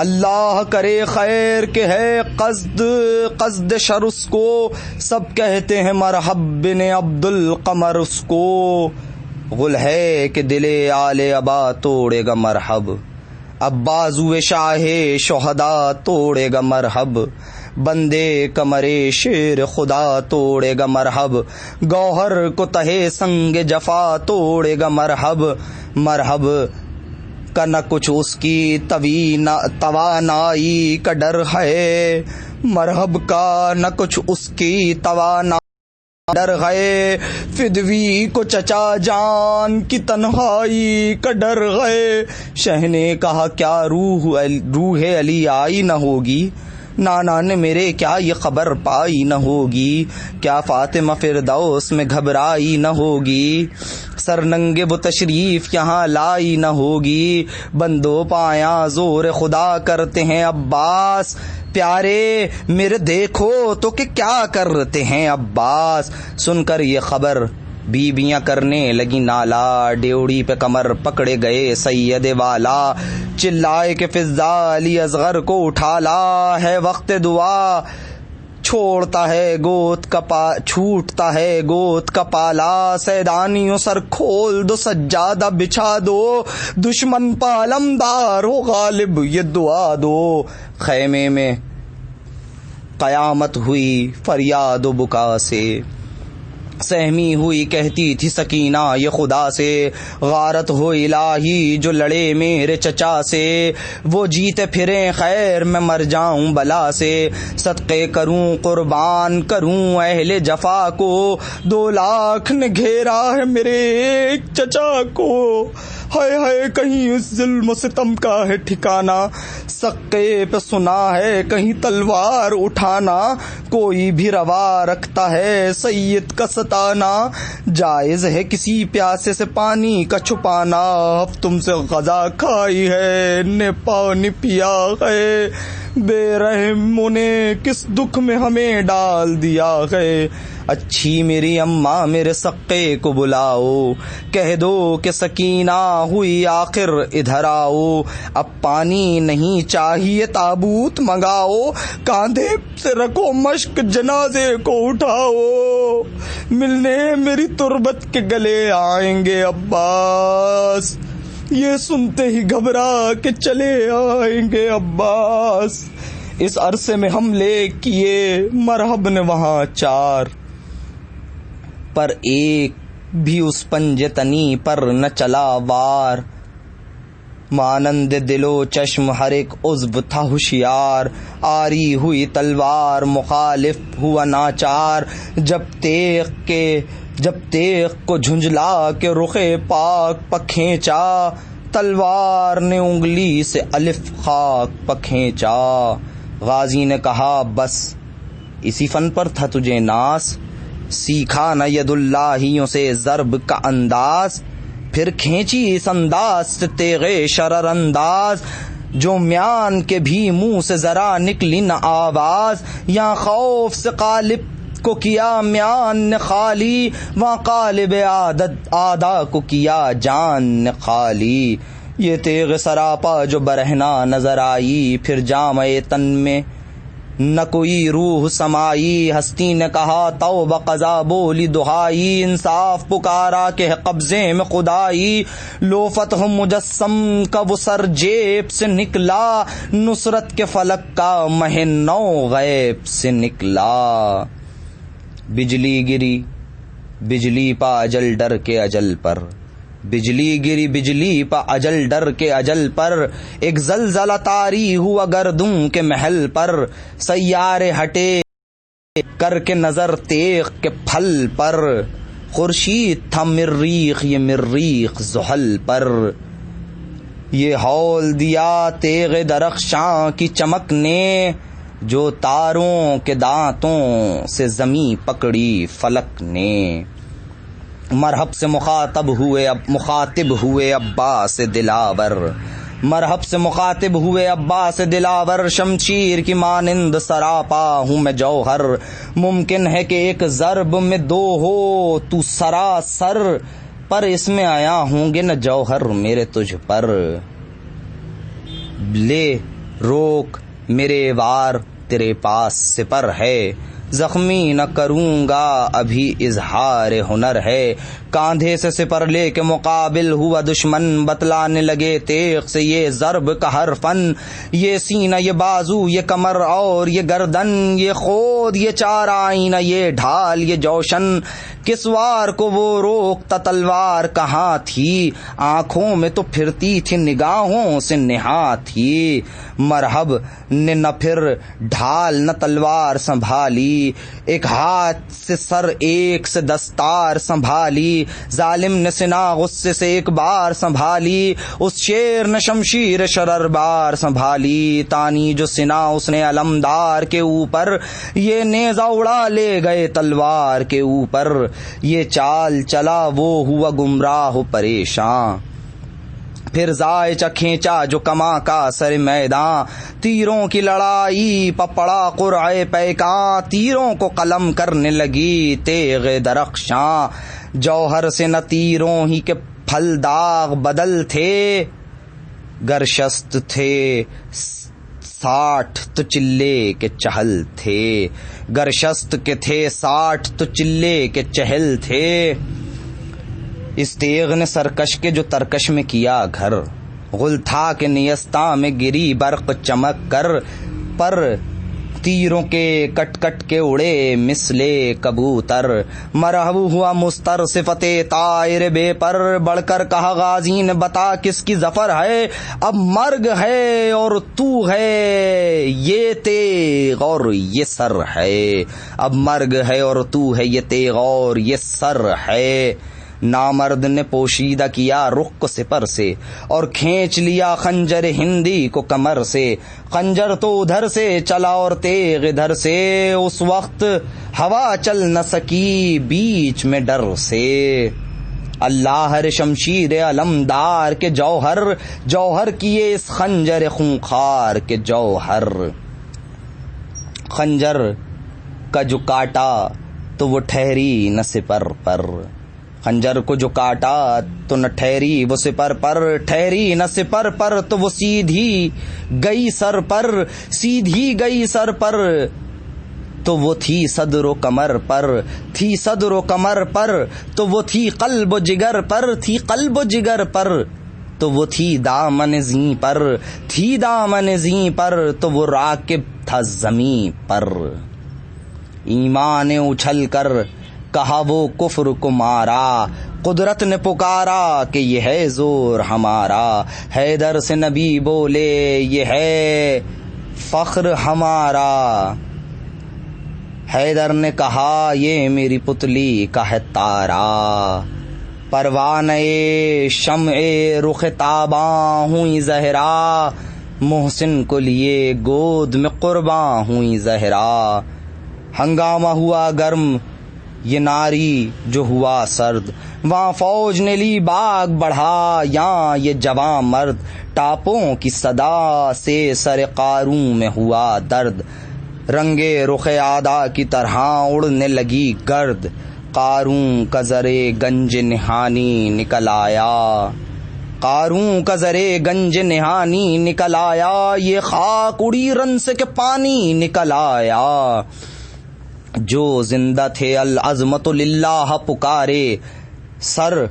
اللہ کرے خیر کہ ہے قصد شر اس کو، سب کہتے ہیں مرحب بن عبد القمر اس کو۔ غل ہے کہ دل آل ابا توڑے گا مرحب، اب بازو شاہ شہدا توڑے گا مرحب، بندے کمرے شیر خدا توڑے گا مرحب، گوہر کو تہے سنگ جفا توڑے گا مرحب۔ مرحب کا نہ کچھ اس کی توانائی کا ڈر ہے، مرحب کا نہ کچھ اس کی توانائی ڈر ہے، فدوی کو چچا جان کی تنہائی کا ڈر ہے۔ شہ نے کہا کیا روح علی آئی نہ ہوگی، نانا نے میرے کیا یہ خبر پائی نہ ہوگی، کیا فاطمہ فردوس میں گھبرائی نہ ہوگی، سرننگے وہ تشریف یہاں لائی نہ ہوگی۔ بندو پایا زور خدا کرتے ہیں عباس، پیارے میرے دیکھو تو کہ کیا کرتے ہیں عباس۔ سن کر یہ خبر بیویاں کرنے لگی نالا، ڈیوڑی پہ کمر پکڑے گئے سید والا، چلائے کہ فضا علی اصغر کو اٹھا لا، ہے وقت دعا چھوٹتا ہے گوت کا پالا، سیدانیوں سر کھول دو، سجادہ بچھا دو، دشمن پا علمدار ہو غالب یہ دعا دو۔ خیمے میں قیامت ہوئی فریاد و بکا سے، سہمی ہوئی کہتی تھی سکینہ یہ خدا سے، غارت ہو الہی جو لڑے میرے چچا سے، وہ جیتے پھریں خیر میں مر جاؤں بلا سے، صدقے کروں قربان کروں اہل جفا کو، 2 لاکھ نے گھیرا ہے میرے ایک چچا کو، ہائے ہائے کہیں اس ظلم و ستم کا ہے ٹھکانہ، سقے پہ سنا ہے کہیں تلوار اٹھانا، کوئی بھی روا رکھتا ہے سید کا ستانا، جائز ہے کسی پیاسے سے پانی کا چھپانا، اب تم سے غذا کھائی ہے نے پانی پیا ہے، بے رحموں نے کس دکھ میں ہمیں ڈال دیا ہے، اچھی میری اماں میرے سقے کو بلاؤ، کہہ دو کہ سکینہ ہوئی آخر ادھر آؤ، اب پانی نہیں چاہیے تابوت منگاؤ، کاندھے سے رکھو مشک جنازے کو اٹھاؤ، ملنے میری تربت کے گلے آئیں گے عباس، یہ سنتے ہی گھبرا کے چلے آئیں گے عباس، اس عرصے میں حملے کیے مرحب نے وہاں 4، پر ایک بھی اس پنجے تنی پر نہ چلا وار، مانند دل و چشم ہر ایک عضو تھا ہوشیار، آری ہوئی تلوار مخالف ہوا ناچار، جب تیغ کو جھنجلا کے رخ پاک پہ کھینچا، تلوار نے انگلی سے الف خاک پہ کھینچا، غازی نے کہا بس اسی فن پر تھا تجھے ناس، سیکھا نہ ید اللہیوں سے ضرب کا انداز، پھر کھینچی اس انداز سے تیغ شرر انداز، جو میان کے بھی منہ سے ذرا نکلی نہ آواز، یا خوف سے قالب کو کیا میان نے خالی، وہاں قالب آدھا کو کیا جان نے خالی، یہ تیغ سراپا جو برہنہ نظر آئی، پھر جامع تن میں نہ کوئی روح سمائی، ہستی نے کہا توبہ قضا بولی دہائی، انصاف پکارا کہ ہے قبضے میں خدائی، لو فتح مجسم کا وہ سر جیب سے نکلا، نصرت کے فلک کا مہ نو غیب سے نکلا، بجلی گری بجلی پا اجل ڈر کے اجل پر، بجلی گری بجلی پا اجل ڈر کے اجل پر، ایک زلزلہ طاری ہوا گردوں کے محل پر، سیارے ہٹے کر کے نظر تیغ کے پھل پر، خورشید تھا مریخ یہ مریخ زحل پر، یہ ہول دیا تیغ درخشاں کی چمک نے، جو تاروں کے دانتوں سے زمیں پکڑی فلک نے، مرحب سے مخاطب ہوئے عباس دلاور، مرحب سے مخاطب ہوئے عباس دلاور، شمشیر کی مانند سراپا ہوں میں جوہر، ممکن ہے کہ ایک ضرب میں 2 ہو تو سراسر، پر اس میں آیا ہوں گے نہ جوہر میرے تجھ پر، لے روک میرے وار تیرے پاس سپر ہے، زخمی نہ کروں گا ابھی اظہار ہنر ہے، کاندھے سے سپر لے کے مقابل ہوا دشمن، بتلانے لگے تیغ سے یہ ضرب کا ہر فن، یہ سینہ یہ بازو یہ کمر اور یہ گردن، یہ خود یہ 4 آئینہ یہ ڈھال یہ جوشن، کس وار کو وہ روکتا تلوار کہاں تھی، آنکھوں میں تو پھرتی تھی نگاہوں سے نہا تھی، مرحب نے نہ پھر ڈھال نہ تلوار سنبھالی، ایک ہاتھ سے سر ایک سے دستار سنبھالی، ظالم نے سنا غصے سے ایک بار سنبھالی، اس شیر نے شمشیر شرر بار سنبھالی، تانی جو سنا اس نے علمدار کے اوپر، یہ نیزہ اڑا لے گئے تلوار کے اوپر، یہ چال چلا وہ ہوا گمراہ و پریشاں، پھر زائچہ کھینچا جو کماں کا سر میداں، تیروں کی لڑائی پپڑا قرعے پیکاں، تیروں کو قلم کرنے لگی تیغ درخشاں، جوہر سے نہ تیروں ہی کے پھل داغ بدل تھے، گرشست تھے 60 تو چلے کے چہل تھے، گر شست کے تھے 60 تو چلے کے چہل تھے۔ اس تیغ نے سرکش کے جو ترکش میں کیا گھر، غل تھا کہ نیستاں میں گری برق چمک کر، پر تیروں کے کٹ کٹ کے اڑے مثلے کبوتر۔ مرحب ہوا مستر صفت طائر بے پر، بڑھ کر کہا غازی نے بتا کس کی ظفر ہے، اب مرگ ہے اور تو ہے یہ تیغ اور یہ سر ہے، اب مرگ ہے اور تو ہے یہ تیغ اور یہ سر ہے۔ نامرد نے پوشیدہ کیا رخ کو سپر سے، اور کھینچ لیا خنجر ہندی کو کمر سے، خنجر تو ادھر سے چلا اور تیغ ادھر سے، اس وقت ہوا چل نہ سکی بیچ میں ڈر سے۔ اللہ ہر شمشیر علمدار کے جوہر، جوہر کیے اس خنجر خونخوار کے جوہر۔ خنجر کا جو کاٹا تو وہ ٹھہری نہ سپر پر، خنجر کو جو کاٹا تو نہ ٹھہری وہ سپر پر، ٹھہری نہ سپر پر تو وہ سیدھی گئی سر پر، سیدھی گئی سر پر تو وہ تھی صدر و کمر پر، تھی صدر و کمر پر تو وہ تھی قلب و جگر پر، تھی قلب و جگر پر تو وہ تھی دامن زیں پر، تھی دامن زیں پر تو وہ راکب تھا زمیں پر۔ ایمان نے اچھل کر کہا وہ کفر کو مارا، قدرت نے پکارا کہ یہ ہے زور ہمارا، حیدر سے نبی بولے یہ ہے فخر ہمارا، حیدر نے کہا یہ میری پتلی کا ہے تارا، پروانہ شمع رخ تاباں ہوئی زہرا، محسن کو لیے گود میں قرباں ہوئی زہرا۔ ہنگامہ ہوا گرم یہ ناری جو ہوا سرد، وہاں فوج نے لی باغ بڑھا یہاں یہ جواں مرد، ٹاپوں کی صدا سے سر قاروں میں ہوا درد، رنگے رخ آدھا کی طرح اڑنے لگی گرد، قاروں کا زرے گنج نہانی نکل آیا، قاروں کا زرے گنج نہانی نکل آیا، یہ خاک اڑی رن سے کہ پانی نکل آیا۔ جو زندہ تھے العظمت للہ پکارے، سر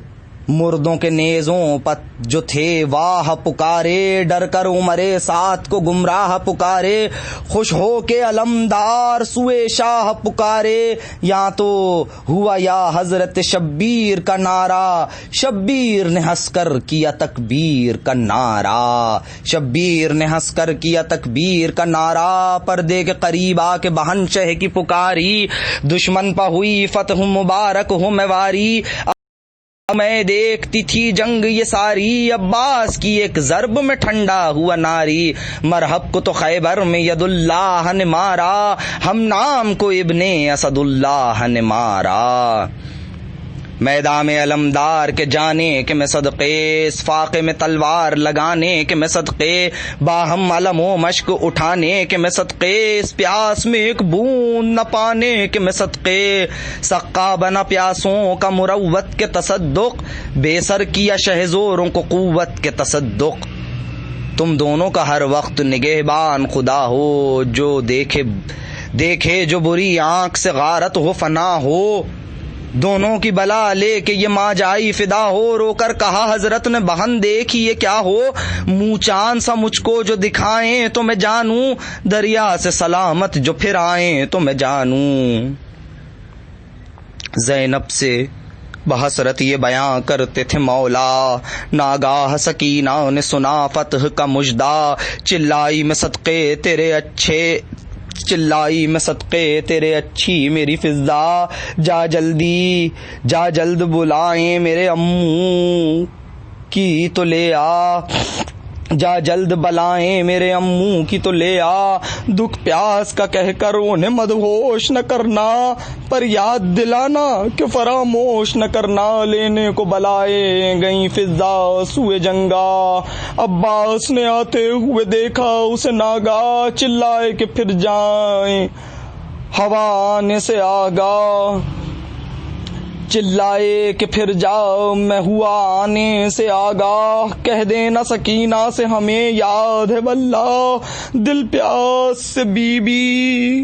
مردوں کے نیزوں پر جو تھے واہ پکارے، ڈر کر عمر سات کو گمراہ پکارے، خوش ہو کے علمدار سوئے شاہ پکارے، یہاں تو ہوا یا حضرت شبیر کا نعرہ، شبیر نے ہنس کر کیا تکبیر کا نعرہ، شبیر نے ہنس کر کیا تکبیر کا نعرہ، پردے کے قریب آ کے بہنشہ کی پکاری، دشمن پہ ہوئی فتح مبارک ہو میواری، میں دیکھتی تھی جنگ یہ ساری، عباس کی ایک ضرب میں ٹھنڈا ہوا ناری، مرحب کو تو خیبر میں ید اللہ نے مارا، ہم نام کو ابن اسد اللہ نے مارا۔ میدان میں علمدار کے جانے کہ میں صدقے، اس فاقے میں تلوار لگانے کہ میں صدقے، باہم علم و مشق اٹھانے کہ میں صدقے، اس پیاس میں ایک بوند نہ پانے کہ میں صدقے، سقا بنا پیاسوں کا مروت کے تصدق، بے سر کیا شہزوروں کو قوت کے تصدق۔ تم دونوں کا ہر وقت نگہبان خدا ہو، جو دیکھے جو بری آنکھ سے غارت ہو فنا ہو، دونوں کی بلا لے کے یہ ماں جائی فدا ہو، رو کر کہا حضرت نے بہن دیکھی یہ کیا ہو، منہ چاند سا مجھ کو جو دکھائیں تو میں جانوں، دریا سے سلامت جو پھر آئیں تو میں جانوں۔ زینب سے بحسرت یہ بیاں کرتے تھے مولا، ناگاہ سکینہ نے سنا فتح کا مژدہ، چلائی میں صدقے تیرے اچھے، چلائی میں صدقے تیرے اچھی میری فضا، جا جلدی جا جلد بلائیں میرے امو کی تو لے آ، جا جلد بلائیں میرے امو کی تو لے آ، دکھ پیاس کا کہہ کر انہیں مدہوش نہ کرنا، پر یاد دلانا کہ فراموش نہ کرنا، لینے کو بلائے گئیں فضا سوئے جنگا، عباس نے آتے ہوئے دیکھا اسے ناگا، چلائے کہ پھر جائیں ہوا آنے سے آگاہ، چلائے کہ پھر جاؤ میں ہوا آنے سے آگاہ، کہہ دینا سکینہ سے ہمیں یاد ہے واللہ، دل پیاس سے بی بی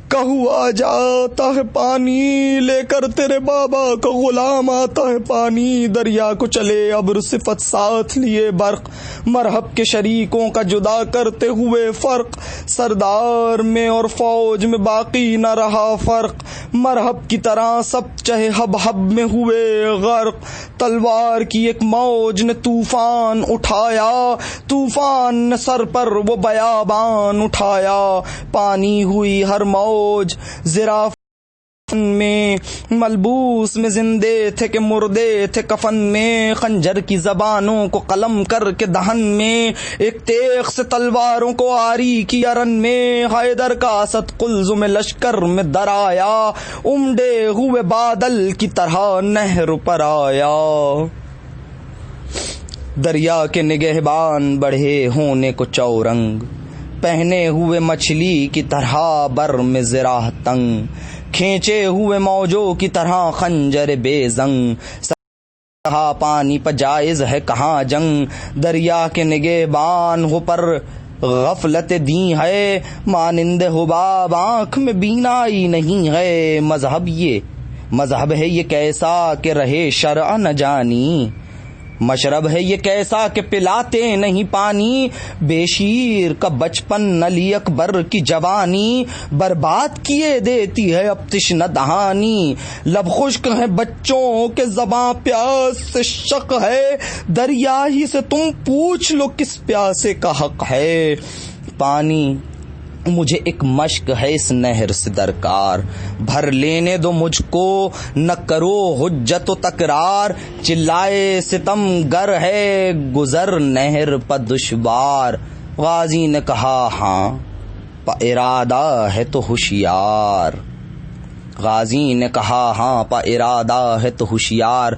کا ہوا جاتا ہے پانی، لے کر تیرے بابا کا غلام آتا ہے پانی، دریا کو چلے ابر صفت ساتھ لیے برق، مرحب کے شریکوں کا جدا کرتے ہوئے فرق، سردار میں اور فوج میں باقی نہ رہا فرق، مرحب کی طرح سب چہے ہب ہب میں ہوئے غرق، تلوار کی ایک موج نے طوفان اٹھایا، طوفان نے سر پر وہ بیابان اٹھایا، پانی ہوئی ہر موج زراف میں ملبوس میں زندے تھے کہ مردے تھے کفن میں، خنجر کی زبانوں کو قلم کر کے دہن میں، ایک تیغ سے تلواروں کو آری کی ارن میں، حیدر کا اسد قلزم لشکر میں درایا، امڈے ہوئے بادل کی طرح نہر پر آیا، دریا کے نگہبان بڑھے ہونے کو چورنگ، پہنے ہوئے مچھلی کی طرح بر میں زراح تنگ، کھینچے ہوئے موجوں کی طرح خنجر بے زنگ، کہاں پانی پر جائز ہے کہاں جنگ، دریا کے نگہبان ہو پر غفلت دی ہے، مانند حباب آنکھ میں بینائی نہیں ہے، مذہب ہے یہ کیسا کہ رہے شرع نہ جانی، مشرب ہے یہ کیسا کہ پلاتے نہیں پانی، بے شیر کا بچپن نلی اکبر کی جوانی، برباد کیے دیتی ہے اب تشنہ دہانی، لب خشک ہیں بچوں کے زباں پیاس سے شق ہے، دریا ہی سے تم پوچھ لو کس پیاسے کا حق ہے، پانی مجھے ایک مشق ہے اس نہر سے درکار، بھر لینے دو مجھ کو نہ کرو حجت و تکرار، چلائے ستم گر ہے گزر نہر پر دشوار، غازی نے کہا ہاں پا ارادہ ہے تو ہوشیار، غازی نے کہا ہاں پا ارادہ ہے تو ہوشیار،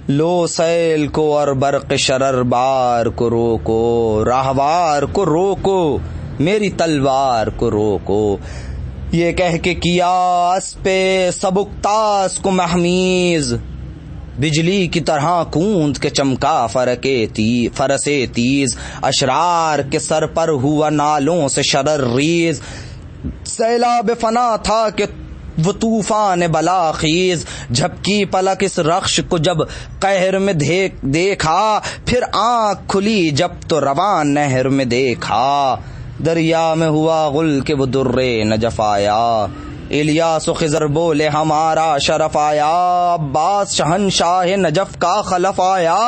لو سیل کو اور برق شرر بار کو روکو، راہوار کو روکو میری تلوار کو روکو، یہ کہہ کے کیا اس پہ سبکتاس کو محمیز، بجلی کی طرح کوند کے چمکا فرسے تیز، اشرار کے سر پر ہوا نالوں سے شرر ریز، سیلاب فنا تھا کہ وہ طوفان بلا خیز، جھپکی پلک اس رخش کو جب قہر میں دیکھا، پھر آنکھ کھلی جب تو رواں نہر میں دیکھا، دریا میں ہوا غل کے وہ درے نجف آیا، الیاس و خضر بولے ہمارا شرف آیا، عباس شہنشاہ نجف کا خلف آیا،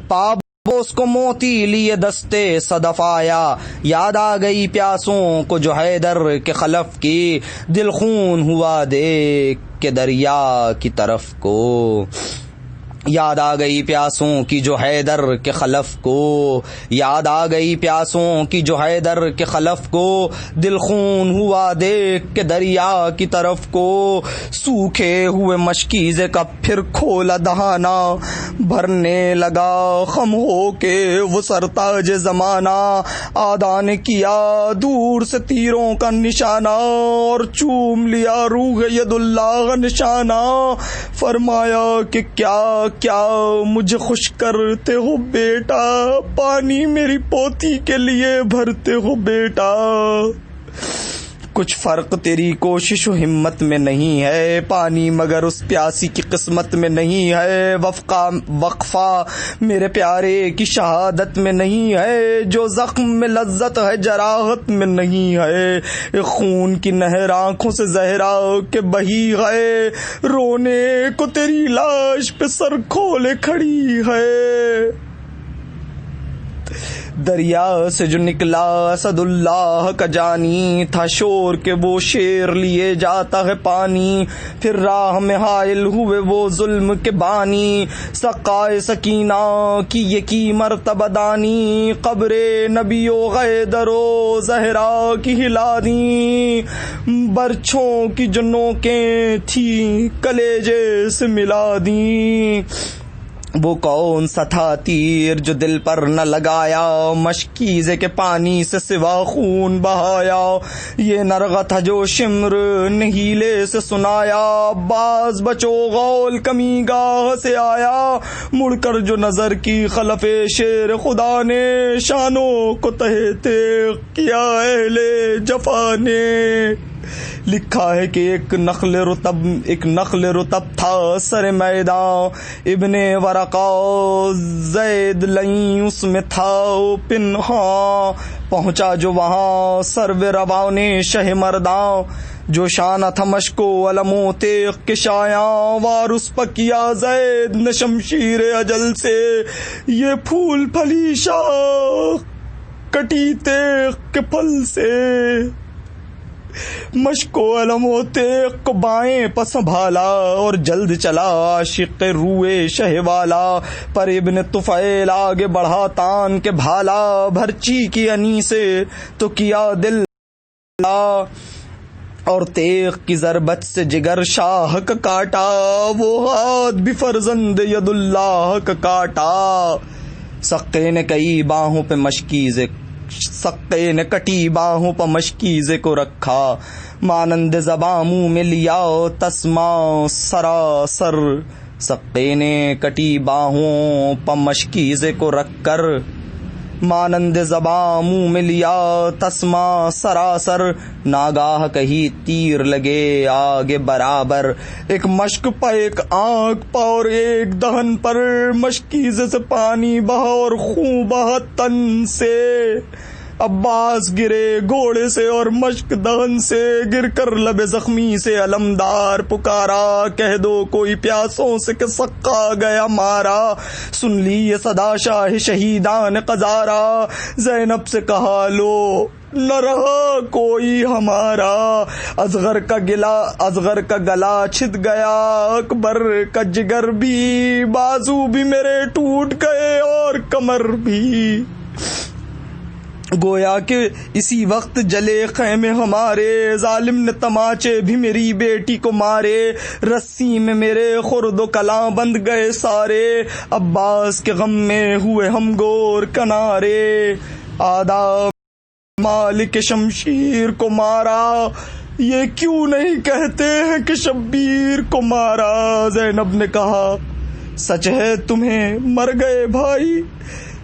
پابوس کو موتی لیے دستے صدف آیا، یاد آ گئی پیاسوں کو جو حیدر کے خلف کی، دل خون ہوا دیکھ کے دریا کی طرف کو، یاد آ گئی پیاسوں کی جو حیدر کے خلف کو، یاد آ گئی پیاسوں کی جو حیدر کے خلف کو، دل خون ہوا دیکھ کے دریا کی طرف کو، سوکھے ہوئے مشکیزے کا پھر کھولا دہانا، بھرنے لگا خم ہو کے وہ سرتاج زمانہ، آدھا نے کیا دور سے تیروں کا نشانہ، اور چوم لیا روح ید اللہ کا نشانہ، فرمایا کہ کیا مجھے خوش کرتے ہو بیٹا، پانی میری پوتی کے لیے بھرتے ہو بیٹا، کچھ فرق تیری کوشش و ہمت میں نہیں ہے، پانی مگر اس پیاسی کی قسمت میں نہیں ہے، وقفہ میرے پیارے کی شہادت میں نہیں ہے، جو زخم میں لذت ہے جراحت میں نہیں ہے، ایک خون کی نہر آنکھوں سے زہرا کے بہی ہے، رونے کو تیری لاش پہ سر کھولے کھڑی ہے، دریا سے جو نکلا اسد اللہ کا جانی تھا، شور کے وہ شیر لیے جاتا ہے پانی، پھر راہ میں حائل ہوئے وہ ظلم کے بانی، سقائے سکینہ کی یکی مرتبہ دانی، قبر نبی و غیدر و زہرا کی ہلا دیں، برچھوں کی جو نوکیں تھی کلیجے سے ملا دیں، وہ کون سا تھا تیر جو دل پر نہ لگایا، مشکیزے کے پانی سے سوا خون بہایا، یہ نرغہ تھا جو شمر نہیلے سے سنایا، باز بچو غول کمی گاہ سے آیا، مڑ کر جو نظر کی خلف شیر خدا نے، شانوں کو تہے تیغ کیا اہل جفا نے۔ لکھا ہے کہ ایک نخل رطب تھا سر میدان، ابن ورقا زید لئیں اس میں تھا پنہاں، پہنچا جو وہاں سرو روان شہ مرداں، جو شانہ تھا مشک و علم و تیغ کے شایاں، وار اس پر کیا زید نے شمشیر اجل سے، یہ پھول پھلی شاخ کٹی تیغ کے پھل سے، مشک و علم و تیغ کو بائیں پس سنبھالا، اور جلد چلا عاشق روئے شہ والا، پر ابن طفیل آگے بڑھا تان کے بھالا، بھرچی کی انی سے تو کیا دل، اور تیغ کی ضربت سے جگر شاہ کا کاٹا، وہ ہاتھ بھی فرزند ید اللہ کا کاٹا، سقے نے کئی باہوں پہ سقے نے کٹی باہوں پہ مشکیزے کو رکھا، مانند زباں منہ میں لیا تسما سراسر، سقے نے کٹی باہوں پہ مشکیزے کو رکھ کر، مانند زباں منہ میں لیا تسما سراسر، ناگاہ کہیں تیر لگے آگے برابر، ایک مشک پہ ایک آنکھ پہ اور ایک دہن پر، مشکیزے سے پانی بہا اور خون بہا تن سے، عباس گرے گھوڑے سے اور مشک دہن سے، گر کر لب زخمی سے علمدار پکارا، کہہ دو کوئی پیاسوں سے کہ سقا گیا مارا، سن لی یہ صدا شاہ شہیدان قزارا، زینب سے کہا لو نہ رہا کوئی ہمارا، اصغر کا گلا چھد گیا، اکبر کا جگر بھی، بازو بھی میرے ٹوٹ گئے اور کمر بھی، گویا کہ اسی وقت جلے خیمے ہمارے، ظالم نے تماچے بھی میری بیٹی کو مارے، رسی میں میرے خرد و کلاں بند گئے سارے، عباس کے غم میں ہوئے ہم گور کنارے، آداب مالک شمشیر کو مارا، یہ کیوں نہیں کہتے ہیں کہ شبیر کو مارا، زینب نے کہا سچ ہے تمہیں مر گئے بھائی،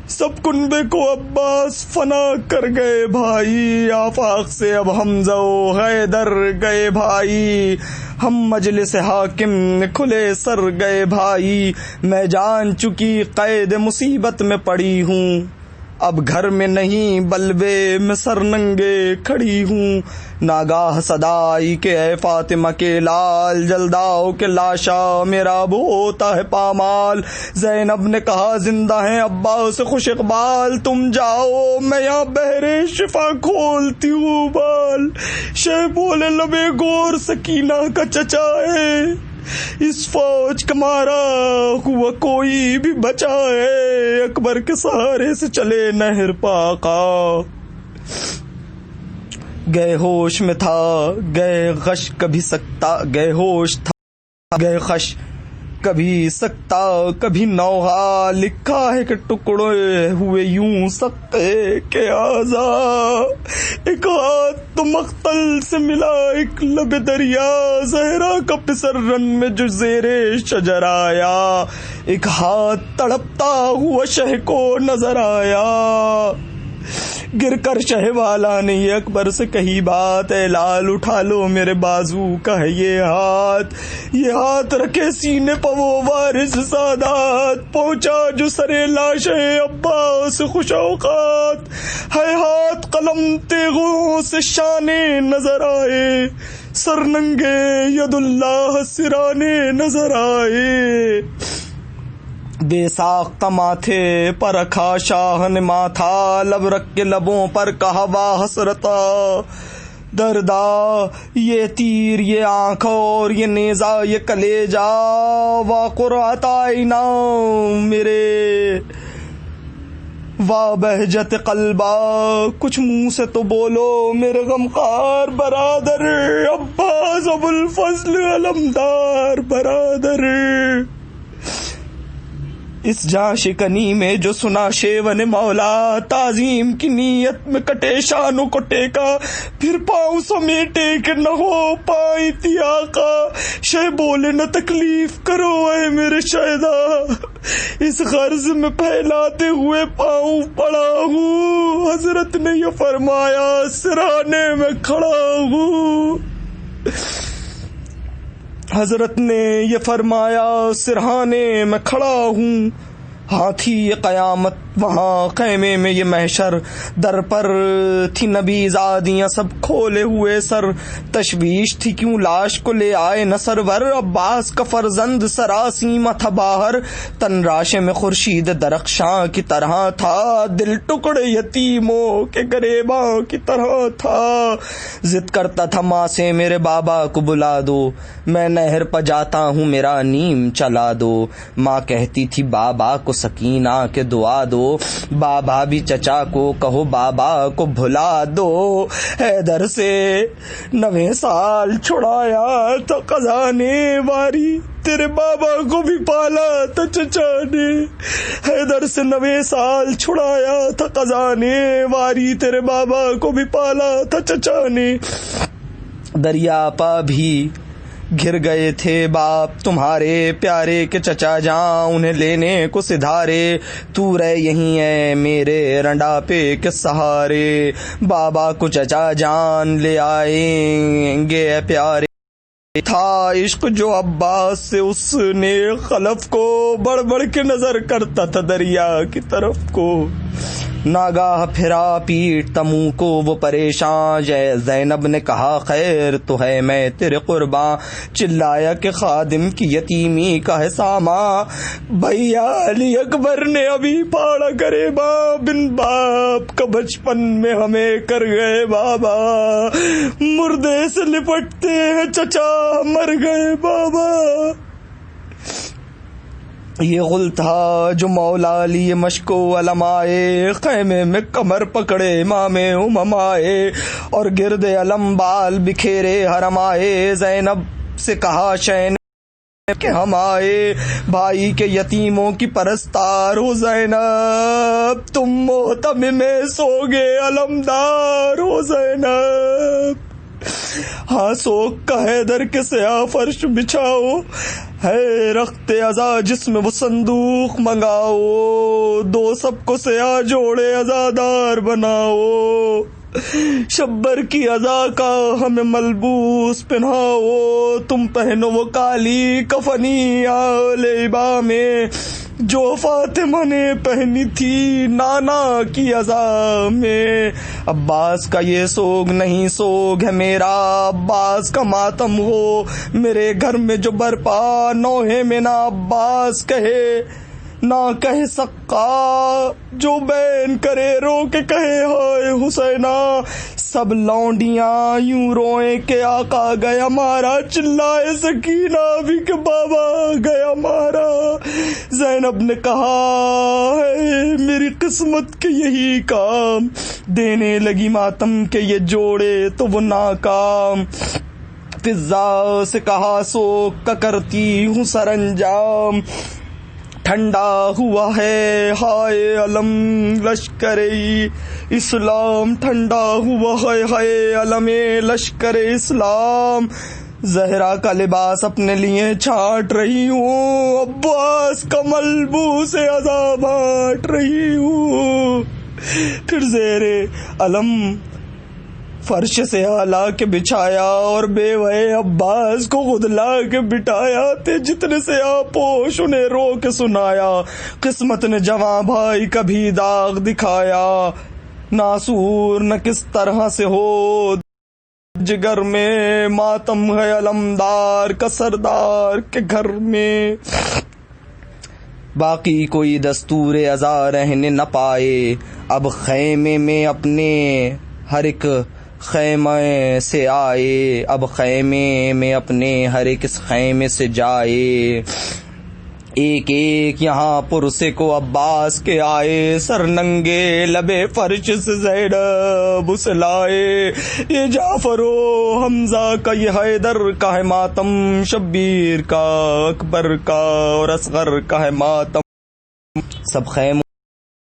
سب کنبے کو عباس فنا کر گئے بھائی، آفاق سے اب حمزہ و حیدر گئے بھائی، ہم مجلس حاکم کھلے سر گئے بھائی، میں جان چکی قید مصیبت میں پڑی ہوں، اب گھر میں نہیں بلبے میں سر ننگے کھڑی ہوں، ناگاہ صدا آئی کہ اے فاطمہ کے لال، جلداؤ کہ لاشا میرا اب ہوتا ہے پامال، زینب نے کہا زندہ ہیں عباس خوش اقبال، تم جاؤ میں یہاں بہرے شفا کھولتی ہوں بال، شہ بولے لبے گور سکینہ کا چچا ہے، اس فوج کا مارا ہوا کوئی بھی بچا ہے، اکبر کے سہارے سے چلے نہر پاکا، گئے ہوش میں تھا گئے غش کبھی سکتا، گئے ہوش تھا گئے خش کبھی سکتا کبھی نوحہ، لکھا ہے کہ ٹکڑے ہوئے یوں سکتے کے آزا، ایک ہاتھ تو مقتل سے ملا ایک لب دریا، زہرا کا پسر رن میں جو زیرے شجر آیا، ایک ہاتھ تڑپتا ہوا شہ کو نظر آیا، گر کر شہ والا نے یہ اکبر سے کہی بات، اے لال اٹھا لو میرے بازو کا ہے یہ ہاتھ رکھے سینے پہ وہ وارث سادات، پہنچا جو سرے لاش عباس خوش اوقات، ہے ہاتھ قلم تیغوں سے شانے نظر آئے، سر ننگے ید اللہ سرانے نظر آئے، بے ساختہ ماتھے پر رکھا شاہ نے ماتھا، لب رکھ کے لبوں پر کہا واہ حسرتا دردا، یہ تیر یہ آنکھ اور یہ نیزہ یہ کلیجا، وا قرۃ عینا میرے وا بہجت قلبا، کچھ منہ سے تو بولو میرے غمخوار برادر، عباس ابو الفضل علمدار برادر، اس جاں شکنی میں جو سنا شیون مولا، تعظیم کی نیت میں کٹے شانوں کو ٹیکا، پھر پاؤں سمیٹے کہ نہ ہو پائی تھی آقا، شہ بولے نہ تکلیف کرو اے میرے شہدا، اس غرض میں پھیلاتے ہوئے پاؤں پڑا ہوں، حضرت نے یہ فرمایا سرانے میں کھڑا ہوں، حضرت نے یہ فرمایا سرہانے میں کھڑا ہوں، ہاتھی یہ قیامت وہاں خیمے میں یہ محشر، در پر تھی نبی زادیاں سب کھولے ہوئے سر، تشویش تھی کیوں لاش کو لے آئے نہ سرور، عباس کا فرزند سراسیمہ تھا باہر، تن راشے میں خورشید درخشاں کی طرح تھا، دل ٹکڑے یتیموں کے گریباں کی طرح تھا، ضد کرتا تھا ماں سے میرے بابا کو بلا دو، میں نہر پہ جاتا ہوں میرا نیم چلا دو، ماں کہتی تھی بابا کو سکینہ کے دعا دو، بابا بھی چچا کو کہو بابا کو بھلا دو، حیدر سے 9 سال چھڑایا تو قضا نے واری، تیرے بابا کو بھی پالا تھا چچا نے، حیدر سے 9 سال چھڑایا تھا قضا نے واری، تیرے بابا کو بھی پالا تھا چچا نے، دریا پا بھی گر گئے تھے باپ تمہارے پیارے کے چچا جان، انہیں لینے کو سدھارے، تو رہ یہیں ہے میرے رنڈا پہ کے سہارے، بابا کو چچا جان لے آئیں گے پیارے، تھا عشق جو عباس سے اس نے خلف کو، بڑھ بڑھ کے نظر کرتا تھا دریا کی طرف کو، ناگاہ پھرا پیٹ تمو کو وہ پریشان، زینب نے کہا خیر تو ہے میں تیرے قرباں، چلایا کہ خادم کی یتیمی کا ہے ساما، بھیا علی اکبر نے ابھی پاڑا کرے باں، بن باپ کا بچپن میں ہمیں کر گئے بابا، مردے سے لپٹتے ہیں چچا مر گئے بابا، یہ غل تھا جو مولا علی مشکو علم آئے، خیمے میں کمر پکڑے امام امم آئے، اور گرد علم بال بکھیرے حرم آئے، زینب سے کہا شین کہ ہم آئے، بھائی کے یتیموں کی پرستار ہو زینب، تم محتم میں سوگے علمدار ہو زینب، ہاں سوگ کا حیدر کے سیاہ فرش بچھاؤ، ہے رخت عزا جس میں وہ صندوق منگاؤ، دو سب کو سیاہ جوڑے عزادار بناؤ، شبر کی عزا کا ہمیں ملبوس پہناؤ، تم پہنو وہ کالی کفنی آل ابا میں جو فاطمہ نے پہنی تھی نانا کی عزا میں، عباس کا یہ سوگ نہیں سوگ ہے میرا، عباس کا ماتم ہو میرے گھر میں جو برپا، نوحے میں نہ عباس کہے نہ کہہ سکا، جو بین کرے رو کے کہے ہائے حسینہ، سب لونڈیاں یوں روئیں کہ آقا گیا مارا، چلائے سکینہ بھی کہ بابا گیا مارا، زینب نے کہا ہے میری قسمت کے یہی کام، دینے لگی ماتم کے یہ جوڑے تو وہ ناکام، فضا سے کہا سوگ کا کرتی ہوں سر انجام، ٹھنڈا ہوا ہے ہائے علم لشکر اسلام، ٹھنڈا ہوا ہے ہائے علم لشکر اسلام، زہرا کا لباس اپنے لیے چھانٹ رہی ہوں، عباس کا ملبوس عذاب بانٹ رہی ہوں، پھر زیر علم فرش سے ہلا کے بچھایا، اور بے وے عباس کو خود لا کے بٹھایا، تھے جتنے سے آپوش انہیں رو کے سنایا، قسمت نے جوان بھائی کا بھی داغ دکھایا، ناسور نہ کس طرح سے ہو جگر میں، ماتم ہے علمدار کا سردار کے گھر میں، باقی کوئی دستور عزا رہنے نہ پائے، اب خیمے میں اپنے ہر ایک خیمے سے آئے، اب خیمے میں اپنے ہر ایک خیمے سے جائے، ایک ایک یہاں پرسے کو عباس کے آئے، سر ننگے لبے فرش سے زینب اسے لائے، یہ جعفر و حمزہ کا یہ حیدر کا ہے ماتم، شبیر کا اکبر کا اور اصغر کا ہے ماتم، سب خیموں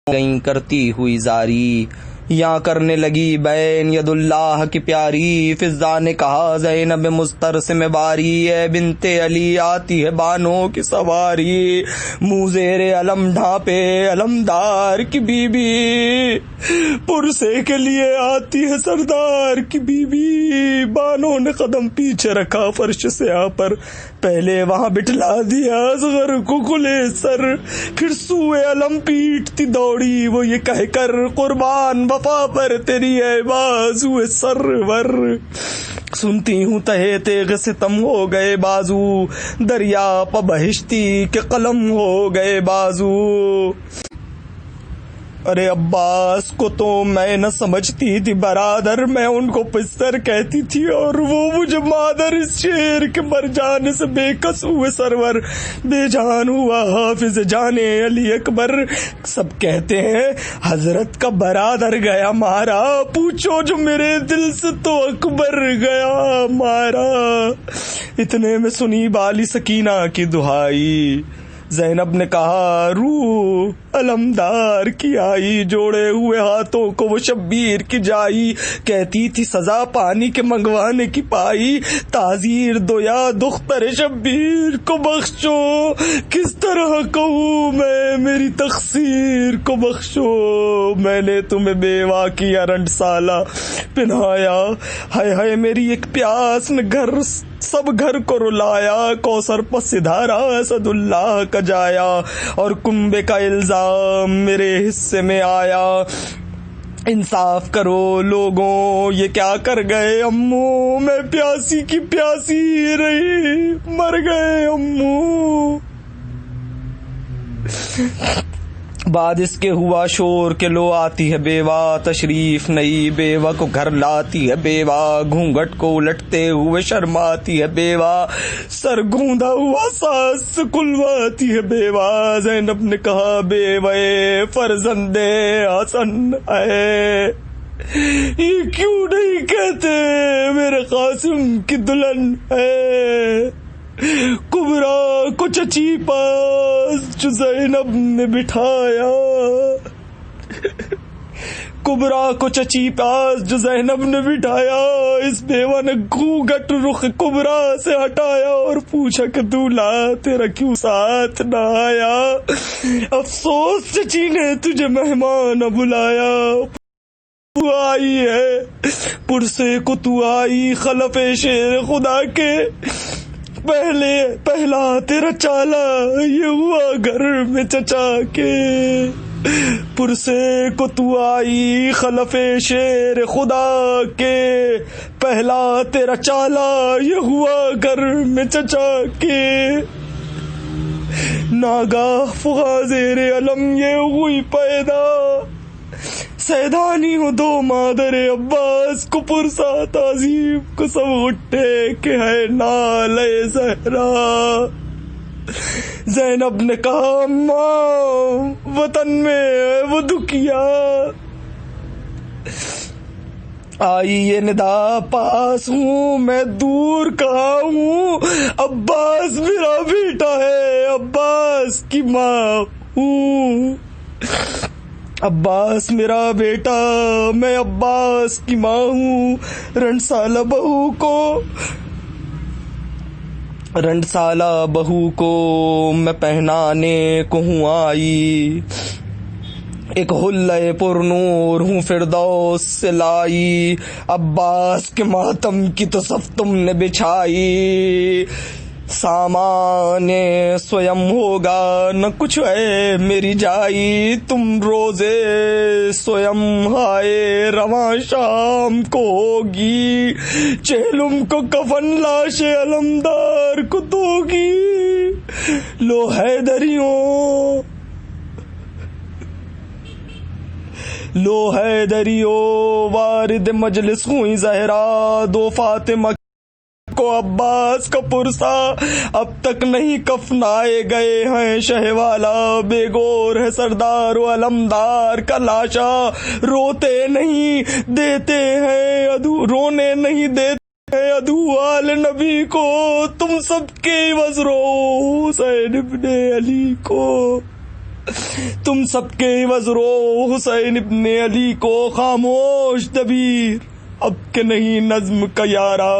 گئیں کرتی ہوئی زاری، یا کرنے لگی بین ید اللہ کی پیاری۔ فضا نے کہا زینب مسترسم باری، اے بنت علی آتی ہے بانوں کی سواری۔ منہ زیر علم ڈھانپے علمدار کی بی بی، پرسے کے لیے آتی ہے سردار کی بی بی۔ بانوں نے قدم پیچھے رکھا فرش سیاہ پر، پہلے وہاں بٹھلا دیا اصغر کو کھلے سر۔ پھر سوئے علم پیٹتی دوڑی وہ یہ کہہ کر، قربان وفا پر تیری ہے بازو سرور۔ سنتی ہوں تہے تیغ ستم ہو گئے بازو، دریا پہ بہشتی کے قلم ہو گئے بازو۔ ارے عباس کو تو میں نہ سمجھتی تھی برادر، میں ان کو پستر کہتی تھی، اور وہ مجھے مادر۔ اس شیر کے مر جانے سے بے کس ہوئے سرور، بے جان ہوا حافظ جانے علی اکبر۔ سب کہتے ہیں حضرت کا برادر گیا مارا، پوچھو جو میرے دل سے تو اکبر گیا مارا۔ اتنے میں سنی بالی سکینہ کی دہائی، زینب نے کہا روح علمدار کی آئی، جوڑے ہوئے ہاتھوں کو وہ شبیر کی جائی۔ کہتی تھی سزا پانی کے منگوانے کی پائی، تعزیر دو یا دختر شبیر کو بخشو۔ کس طرح کہوں میں میری تقصیر کو بخشو، میں نے تمہیں بیوہ کیا 2 سالہ پنہایا۔ ہائے ہائے میری ایک پیاس نے گھر سب گھر کو رلایا، کوثر پر سدھارا اسد اللہ کا جایا، اور کنبے کا الزام میرے حصے میں آیا۔ انصاف کرو لوگوں یہ کیا کر گئے امو، میں پیاسی کی پیاسی رہی مر گئے امو۔ بعد اس کے ہوا شور کہ لو آتی ہے بیوہ، تشریف نئی بیوہ کو گھر لاتی ہے بیوہ، گھونگھٹ کو الٹتے ہوئے شرماتی ہے بیوہ، سر گوندا ہوا ساس سے کلواتی ہے بیوہ۔ زینب نے کہا بیوہ فرزند حسن ہے، یہ کیوں نہیں کہتے میرے قاسم کی دلہن ہے۔ کبرا کو چچی پاس جو زینب نے بٹھایا، کبرا کو چچی پاس جو زینب نے بٹھایا، اس بیوہ نے گھونگھٹ رخ کبرا سے ہٹایا، اور پوچھا کہ دولہا تیرا کیوں ساتھ نہ آیا۔ افسوس چچی نے تجھے مہمان بلایا، تو آئی ہے پرسے کو تو آئی خلف شیر خدا کے، پہلا تیرا چالا یہ ہوا گھر میں چچا کے۔ پرسے کو تو آئی خلف شیر خدا کے، پہلا تیرا چالا یہ ہوا گھر میں چچا کے۔ ناگاہ فغاں زیر علم یہ ہوئی پیدا، سیدانی ہو 2 مادر عباس کو پرسا تعظیم کو سب اٹھے کہ ہے نالے زہرا۔ زینب نے کہا ماں وطن میں ہے وہ دکھیا، آئی یہ ندا پاس ہوں میں دور کہاں ہوں، عباس میرا بیٹا ہے عباس کی ماں ہوں، عباس میرا بیٹا میں عباس کی ماں ہوں۔ 2 سالہ بہو کو میں پہنانے کو ہوں آئی، ایک حلے پر نور ہوں فردوس سے لائی، عباس کے ماتم کی تو صف تم نے بچھائی، سامان سویم ہوگا نہ کچھ ہے میری جائی، تم روزے سویم ہائے رواں شام کو ہوگی، چہلم کو کفن لاش علمدار کو دوگی، لو حیدریو وارد مجلس ہوئی زہرا، 2 فاطمہ کو عباس کا پرسا، اب تک نہیں کفنائے گئے ہیں شہ والا، بے گور ہے سردار و علمدار کا لاشا، روتے نہیں دیتے ہیں رونے نہیں دیتے ہیں عدو آل نبی کو، تم سب کے عوض رو حسین ابن علی کو۔ تم سب کے عوض رو حسین ابن علی کو خاموش دبیر، اب کہ نہیں نظم کا یارا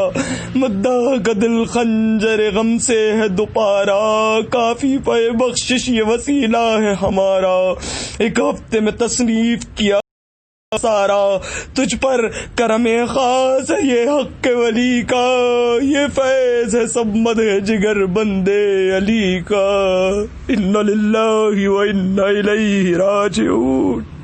مدہ کا دل خنجر غم سے ہے دوپارا، کافی پہ بخشش یہ وسیلہ ہے ہمارا، ایک ہفتے میں تصنیف کیا سارا، تجھ پر کرم خاص ہے یہ حق ولی کا، یہ فیض ہے سب مدح جگر بندے علی کا، انا للہ و انا الیہ راجعون۔